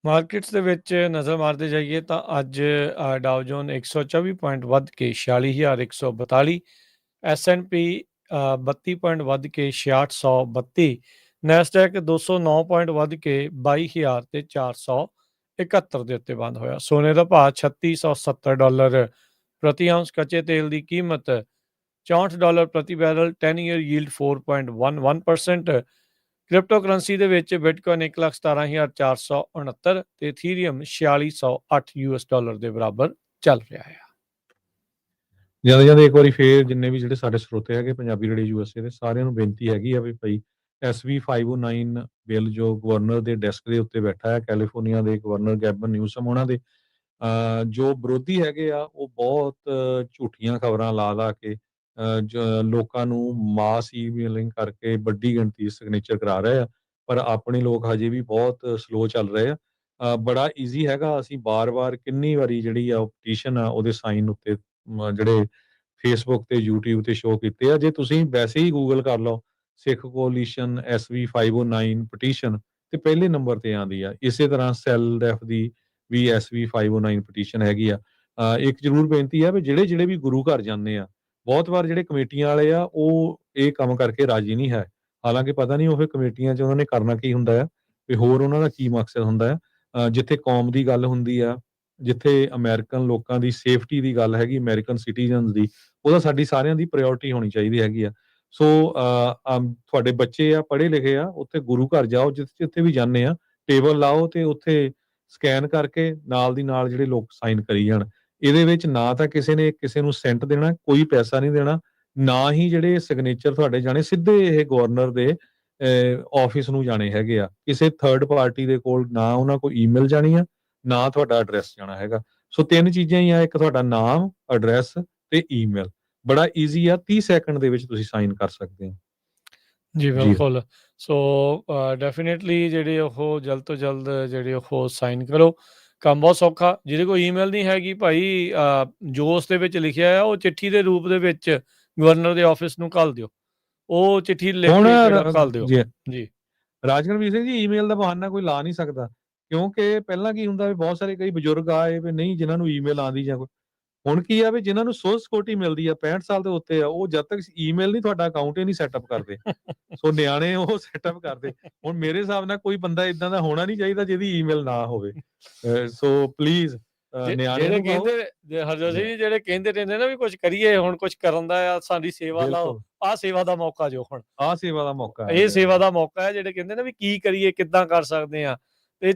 ਮਾਰਕੀਟਸ ਦੇ ਵਿੱਚ ਨਜ਼ਰ ਮਾਰਦੇ ਜਾਈਏ ਤਾਂ ਅੱਜ ਡਾਓ ਜੋਨ 124 ਪੁਆਇੰਟ ਵੱਧ ਕੇ 46,142, S&P 32 ਪੁਆਇੰਟ ਵੱਧ ਕੇ 6632, ਨੈਸਡੈਕ 209 ਪੁਆਇੰਟ ਵੱਧ ਕੇ 22,471 ਦੇ ਉੱਤੇ ਬੰਦ ਹੋਇਆ। ਸੋਨੇ ਦਾ ਭਾਅ $3670 ਪ੍ਰਤੀ ਆਉਂਸ, ਕੱਚੇ ਤੇਲ ਦੀ ਕੀਮਤ $64 ਪ੍ਰਤੀ barrel, 10 year yield 4.11%। Crypto currency ਦੇ ਵਿੱਚ ਬਿਟਕੋਇਨ 1,17,469 ਤੇ ਇਥੀਰੀਅਮ $4608 ਦੇ ਬਰਾਬਰ ਚੱਲ ਰਿਹਾ ਹੈ। ਜਾਂਦੇ ਇੱਕ ਵਾਰੀ ਫੇਰ ਜਿੰਨੇ ਵੀ ਜਿਹੜੇ ਸਾਡੇ ਸਰੋਤੇ ਹੈਗੇ ਪੰਜਾਬੀ ਰੇਡੀਓ USA ਦੇ ਸਾਰਿਆਂ ਨੂੰ ਬੇਨਤੀ ਹੈਗੀ ਆ ਵੀ ਭਾਈ SV 509 ਬਿੱਲ ਜੋ ਗਵਰਨਰ ਦੇ ਡੈਸਕ ਦੇ ਉੱਤੇ ਬੈਠਾ ਹੈ, ਕੈਲੀਫੋਰਨੀਆ ਦੇ ਗਵਰਨਰ ਗੈਬਨ ਨਿਊਸਮ, ਉਹਨਾਂ ਦੇ ਜੋ ਵਿਰੋਧੀ ਹੈਗੇ ਆ ਉਹ ਬਹੁਤ ਝੂਠੀਆਂ ਖਬਰਾਂ ਲਾ ਕੇ ਲੋਕਾਂ ਨੂੰ ਮਾਸ ਈਮੇਲਿੰਗ ਕਰਕੇ ਵੱਡੀ ਗਿਣਤੀ ਸਿਗਨੇਚਰ ਕਰਾ ਰਹੇ ਆ, ਪਰ ਆਪਣੇ ਲੋਕ ਹਜੇ ਵੀ ਬਹੁਤ ਸਲੋ ਚੱਲ ਰਹੇ ਆ। ਬੜਾ ਈਜ਼ੀ ਹੈਗਾ, ਅਸੀਂ ਬਾਰ-ਬਾਰ ਕਿੰਨੀ ਵਾਰੀ ਜਿਹੜੀ ਆ ਪਟੀਸ਼ਨ ਆ ਉਹਦੇ ਸਾਈਨ ਉੱਤੇ ਜਿਹੜੇ ਫੇਸਬੁੱਕ ਤੇ YouTube ਤੇ ਸ਼ੋਅ ਕੀਤੇ ਆ। ਜੇ ਤੁਸੀਂ ਵੈਸੇ ਹੀ ਗੂਗਲ ਕਰ ਲਓ ਸਿੱਖ ਕੋਲੀਸ਼ਨ SV 509 ਪਟੀਸ਼ਨ ਤੇ ਪਹਿਲੇ ਨੰਬਰ ਤੇ ਆਉਂਦੀ ਆ। ਇਸੇ ਤਰ੍ਹਾਂ ਸੈਲਡੈਫ ਦੀ ਵੀ SV 509 ਪਟੀਸ਼ਨ ਹੈਗੀ ਆ। ਇੱਕ ਜ਼ਰੂਰ ਬੇਨਤੀ ਆ ਵੀ ਜਿਹੜੇ ਵੀ ਗੁਰੂ ਘਰ ਜਾਂਦੇ ਆ, ਬਹੁਤ ਵਾਰ ਜਿਹੜੇ ਕਮੇਟੀਆਂ ਵਾਲੇ ਆ ਉਹ ਇਹ ਕੰਮ ਕਰਕੇ ਰਾਜੀ ਨਹੀਂ ਹੈ। ਹਾਲਾਂਕਿ ਪਤਾ ਨਹੀਂ ਉਹ ਫਿਰ ਕਮੇਟੀਆਂ 'ਚ ਉਹਨਾਂ ਨੇ ਕਰਨਾ ਕੀ ਹੁੰਦਾ ਆ ਤੇ ਹੋਰ ਉਹਨਾਂ ਦਾ ਕੀ ਮਕਸਦ ਹੁੰਦਾ ਆ। ਜਿੱਥੇ ਕੌਮ ਦੀ ਗੱਲ ਹੁੰਦੀ ਆ, ਜਿੱਥੇ ਅਮਰੀਕਨ ਲੋਕਾਂ ਦੀ ਸੇਫਟੀ ਦੀ ਗੱਲ ਹੈਗੀ, ਅਮਰੀਕਨ ਸਿਟੀਜ਼ਨਸ ਦੀ, ਉਹਦਾ ਸਾਡੀ ਸਾਰਿਆਂ ਦੀ ਪ੍ਰਾਇੋਰਟੀ ਹੋਣੀ ਚਾਹੀਦੀ ਹੈਗੀ ਆ। ਸੋ ਤੁਹਾਡੇ ਬੱਚੇ ਆ, ਪੜ੍ਹੇ ਲਿਖੇ ਆ, ਉੱਥੇ ਗੁਰੂ ਘਰ ਜਾਓ, ਜਿੱਥੇ ਵੀ ਜਾਂਦੇ ਆ, ਟੇਬਲ ਲਾਓ ਤੇ ਉੱਥੇ ਸਕੈਨ ਕਰਕੇ ਨਾਲ ਦੀ ਨਾਲ ਜਿਹੜੇ ਲੋਕ ਸਾਈਨ ਕਰੀ ਜਾਣ। ਇਹਦੇ ਵਿੱਚ ਨਾ ਤਾਂ ਕਿਸੇ ਨੇ ਕਿਸੇ ਨੂੰ ਸੈਂਟ ਦੇਣਾ, ਕੋਈ ਪੈਸਾ ਨਹੀਂ ਦੇਣਾ, ਨਾ ਹੀ ਜਿਹੜੇ ਸਿਗਨੇਚਰ ਤੁਹਾਡੇ ਜਾਣੇ ਸਿੱਧੇ ਇਹ ਗਵਰਨਰ ਦੇ ਆਫਿਸ ਨੂੰ ਜਾਣੇ ਹੈਗੇ ਆ। ਕਿਸੇ ਥਰਡ ਪਾਰਟੀ ਦੇ ਕੋਲ ਨਾ ਉਹਨਾਂ ਕੋਲ ਈਮੇਲ ਜਾਣੀ ਆ, ਨਾ ਤੁਹਾਡਾ ਐਡਰੈਸ ਜਾਣਾ ਹੈਗਾ। ਸੋ 3 ਚੀਜ਼ਾਂ ਹੀ ਆ, ਇੱਕ ਤੁਹਾਡਾ ਨਾਮ, ਐਡਰੈਸ ਤੇ ਈਮੇਲ। ਬੜਾ ਈਜ਼ੀ ਆ, 30 ਸੈਕਿੰਡ ਦੇ ਵਿੱਚ ਤੁਸੀਂ ਸਾਈਨ ਕਰ ਸਕਦੇ ਹੋ। ਜੀ ਬਿਲਕੁਲ। ਸੋ ਡੈਫੀਨੇਟਲੀ ਜਿਹੜੇ ਉਹ ਜਲਦ ਤੋਂ ਜਲਦ ਜਿਹੜੇ ਉਹ ਸਾਈਨ ਕਰੋ। ਕੰਮ ਬਹੁਤ ਸੌਖਾ। ਜਿਹਦੇ ਕੋਲ ਈਮੇਲ ਨਹੀਂ ਹੈਗੀ ਭਾਈ, ਜੋ ਉਸ ਦੇ ਵਿੱਚ ਲਿਖਿਆ ਆ ਉਹ ਚਿੱਠੀ ਦੇ ਰੂਪ ਦੇ ਵਿੱਚ ਗਵਰਨਰ ਦੇ ਆਫਿਸ ਨੂੰ ਘੱਲ ਦਿਓ। ਉਹ ਚਿੱਠੀ ਲਿਖ ਕੇ ਜਿਹੜਾ ਘੱਲ ਦਿਓ। ਜੀ ਰਾਜਗੁਰਵੀਰ ਸਿੰਘ ਜੀ, ਈਮੇਲ ਦਾ ਬਹਾਨਾ ਕੋਈ ਲਾ ਨਹੀਂ ਸਕਦਾ, ਕਿਉਂਕਿ ਪਹਿਲਾਂ ਕੀ ਹੁੰਦਾ ਵੀ ਬਹੁਤ ਸਾਰੇ ਕਈ ਬਜ਼ੁਰਗ ਆਏ ਵੀ ਨਹੀਂ ਜਿਨ੍ਹਾਂ ਨੂੰ ਈਮੇਲ ਆਉਂਦੀ ਜਾਂ ਕੋਈ। ਹੁਣ ਕੀ ਆ ਵੀ ਜਿਨ੍ਹਾਂ ਨੂੰ ਸੋਸ਼ਲ ਸਿਕਿਉਰਿਟੀ ਮਿਲਦੀ ਆ 65 ਸਾਲ ਦੇ ਉੱਤੇ ਆ, ਉਹ ਜਦ ਤੱਕ ਈਮੇਲ ਨਹੀਂ ਤੁਹਾਡਾ ਅਕਾਊਂਟ ਹੀ ਨਹੀਂ ਸੈਟਅਪ ਕਰਦੇ। ਸੋ ਨਿਆਣੇ ਉਹ ਸੈਟਅਪ ਕਰਦੇ। ਹੁਣ ਮੇਰੇ ਹਿਸਾਬ ਨਾਲ ਕੋਈ ਬੰਦਾ ਇਦਾਂ ਦਾ ਹੋਣਾ ਨਹੀਂ ਚਾਹੀਦਾ ਜਿਹਦੀ ਈਮੇਲ ਨਾ ਹੋਵੇ। ਸੋ ਪਲੀਜ਼ ਨਿਆਣੇ ਜਿਹੜੇ ਨੂੰ ਕਹੋ। ਕਹਿੰਦੇ ਹਰਜੋਤ ਸਿੰਘ ਜੀ, ਜਿਹੜੇ ਕਹਿੰਦੇ ਰਹਿੰਦੇ ਨਾ ਵੀ ਕੁਝ ਕਰੀਏ, ਹੁਣ ਕੁਝ ਕਰਨ ਦਾ ਆ, ਸਾਡੀ ਸੇਵਾ ਲਾਓ, ਆਹ ਸੇਵਾ ਦਾ ਮੌਕਾ ਜੋ ਹੁਣ ਆਹ ਸੇਵਾ ਦਾ ਮੌਕਾ ਹੈ, ਇਹ ਸੇਵਾ ਦਾ ਮੌਕਾ ਹੈ। ਜਿਹੜੇ ਕਹਿੰਦੇ ਨਾ ਵੀ ਕੀ ਕਰੀਏ, ਕਿੱਦਾਂ ਕਰ ਸਕਦੇ ਆ, ਇਹ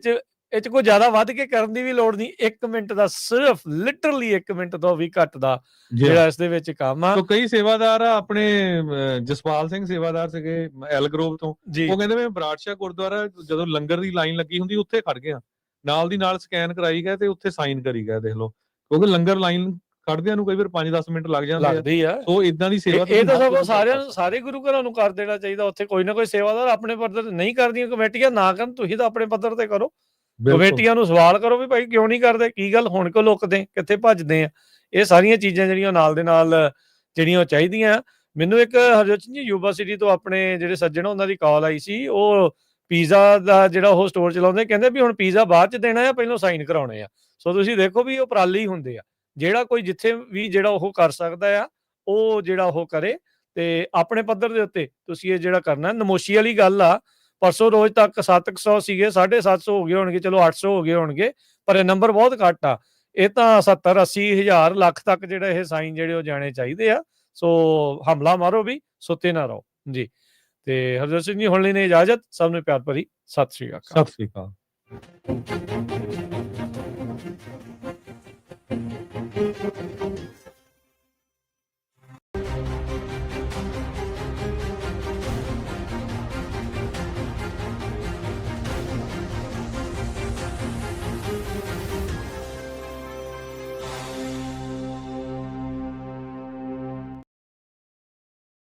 ਚ ਕੋਈ ਜ਼ਿਆਦਾ ਵੱਧ ਕੇ ਕਰਨ ਦੀ ਵੀ ਲੋੜ ਨਹੀਂ। 1 ਮਿੰਟ ਦਾ, ਸਿਰਫ ਲਿਟਰਲੀ 1 ਮਿੰਟ ਤੋਂ ਵੀ ਘੱਟ ਦਾ ਜਿਹੜਾ ਇਸ ਦੇ ਵਿੱਚ ਕੰਮ ਆ। ਤੋ ਕਈ ਸੇਵਾਦਾਰ ਆ ਆਪਣੇ, ਜਸਪਾਲ ਸਿੰਘ ਸੇਵਾਦਾਰ ਸੀਗੇ ਐਲ ਗਰੋਵ ਤੋਂ, ਉਹ ਕਹਿੰਦੇ ਮੈਂ ਬਰਾੜਸ਼ਾਹ ਗੁਰਦੁਆਰਾ ਜਦੋਂ ਲੰਗਰ ਦੀ ਲਾਈਨ ਲੱਗੀ ਹੁੰਦੀ ਉੱਥੇ ਖੜ ਗਿਆ, ਨਾਲ ਦੀ ਨਾਲ ਸਕੈਨ ਕਰਾਈ ਗਿਆ ਤੇ ਉੱਥੇ ਸਾਈਨ ਕਰੀ ਗਿਆ। ਦੇਖ ਲਓ, ਕਿਉਂਕਿ ਲੰਗਰ ਲਾਈਨ ਖੜਦਿਆਂ ਨੂੰ ਕਈ ਵਾਰ 5-10 ਮਿੰਟ ਲੱਗ ਜਾਂਦੇ ਆ। ਸੋ ਇਦਾਂ ਦੀ ਸੇਵਾ ਇਹ ਤਾਂ ਸਭ ਸਾਰਿਆਂ ਨੂੰ, ਸਾਰੇ ਗੁਰੂ ਘਰਾਂ ਨੂੰ ਕਰ ਦੇਣਾ ਚਾਹੀਦਾ। ਉੱਥੇ ਕੋਈ ਨਾ ਕੋਈ ਸੇਵਾਦਾਰ ਆਪਣੇ ਪੱਧਰ ਤੇ ਨਹੀਂ ਕਰਦੀਆਂ ਕਮੇਟੀਆਂ, ਨਾ ਕਰਨ, ਤੁਸੀਂ ਤਾਂ ਆਪਣੇ ਪੱਧਰ ਤੇ ਕਰੋ। ਕਮੇਟੀਆਂ ਨੂੰ ਸਵਾਲ ਕਰੋ ਵੀ ਭਾਈ ਕਿਉਂ ਨਹੀਂ ਕਰਦੇ, ਕੀ ਗੱਲ, ਹੁਣ ਕਿਉਂ ਲੁਕਦੇ, ਕਿੱਥੇ ਭੱਜਦੇ ਆ। ਇਹ ਸਾਰੀਆਂ ਚੀਜ਼ਾਂ ਜਿਹੜੀਆਂ ਨਾਲ ਦੇ ਨਾਲ ਜਿਹੜੀਆਂ ਚਾਹੀਦੀਆਂ। ਮੈਨੂੰ ਇੱਕ ਹਰਜੋਤ ਸਿੰਘ ਜੀ ਯੂਨੀਵਰਸਿਟੀ ਤੋਂ ਆਪਣੇ ਜਿਹੜੇ ਸੱਜਣ ਉਹਨਾਂ ਦੀ ਕਾਲ ਆਈ ਸੀ। ਉਹ ਪੀਜ਼ਾ ਦਾ ਜਿਹੜਾ ਉਹ ਸਟੋਰ ਚਲਾਉਂਦੇ, ਕਹਿੰਦੇ ਵੀ ਹੁਣ ਪੀਜ਼ਾ ਬਾਅਦ ਚ ਦੇਣਾ ਆ, ਪਹਿਲਾਂ ਸਾਈਨ ਕਰਾਉਣੇ ਆ। ਸੋ ਤੁਸੀਂ ਦੇਖੋ ਵੀ ਉਹ ਉਪਰਾਲੇ ਹੀ ਹੁੰਦੇ ਆ। ਜਿਹੜਾ ਕੋਈ ਜਿੱਥੇ ਵੀ ਜਿਹੜਾ ਉਹ ਕਰ ਸਕਦਾ ਆ, ਉਹ ਜਿਹੜਾ ਉਹ ਕਰੇ। ਤੇ ਆਪਣੇ ਪੱਧਰ ਦੇ ਉੱਤੇ ਤੁਸੀਂ ਇਹ ਜਿਹੜਾ ਕਰਨਾ, ਨਮੋਸ਼ੀ ਵਾਲੀ ਗੱਲ ਆ। ਪਰਸੋਂ ਰੋਜ਼ ਤੱਕ 700 ਸੀਗੇ, 750 ਹੋ ਗਏ ਹੋਣਗੇ, ਚਲੋ 800 ਹੋ ਗਏ ਹੋਣਗੇ, ਪਰ ਇਹ ਨੰਬਰ ਬਹੁਤ ਘੱਟ ਆ। ਇਹ ਤਾਂ 70-80 ਹਜ਼ਾਰ ਲੱਖ ਤੱਕ ਜਿਹੜੇ ਇਹ ਸਾਈਨ ਜਿਹੜੇ ਉਹ ਜਾਣੇ ਚਾਹੀਦੇ ਆ। ਸੋ ਹਮਲਾ ਮਾਰੋ ਵੀ, ਸੁੱਤੇ ਨਾ ਰਹੋ ਜੀ। ਤੇ ਹਰਜੋਤ ਸਿੰਘ ਜੀ, ਹੁਣ ਲਈ ਨੇ ਇਜਾਜ਼ਤ। ਸਭ ਨੂੰ ਪਿਆਰ ਭਰੀ ਸਤਿ ਸ੍ਰੀ ਅਕਾਲ। ਸਤਿ ਸ੍ਰੀ ਅਕਾਲ।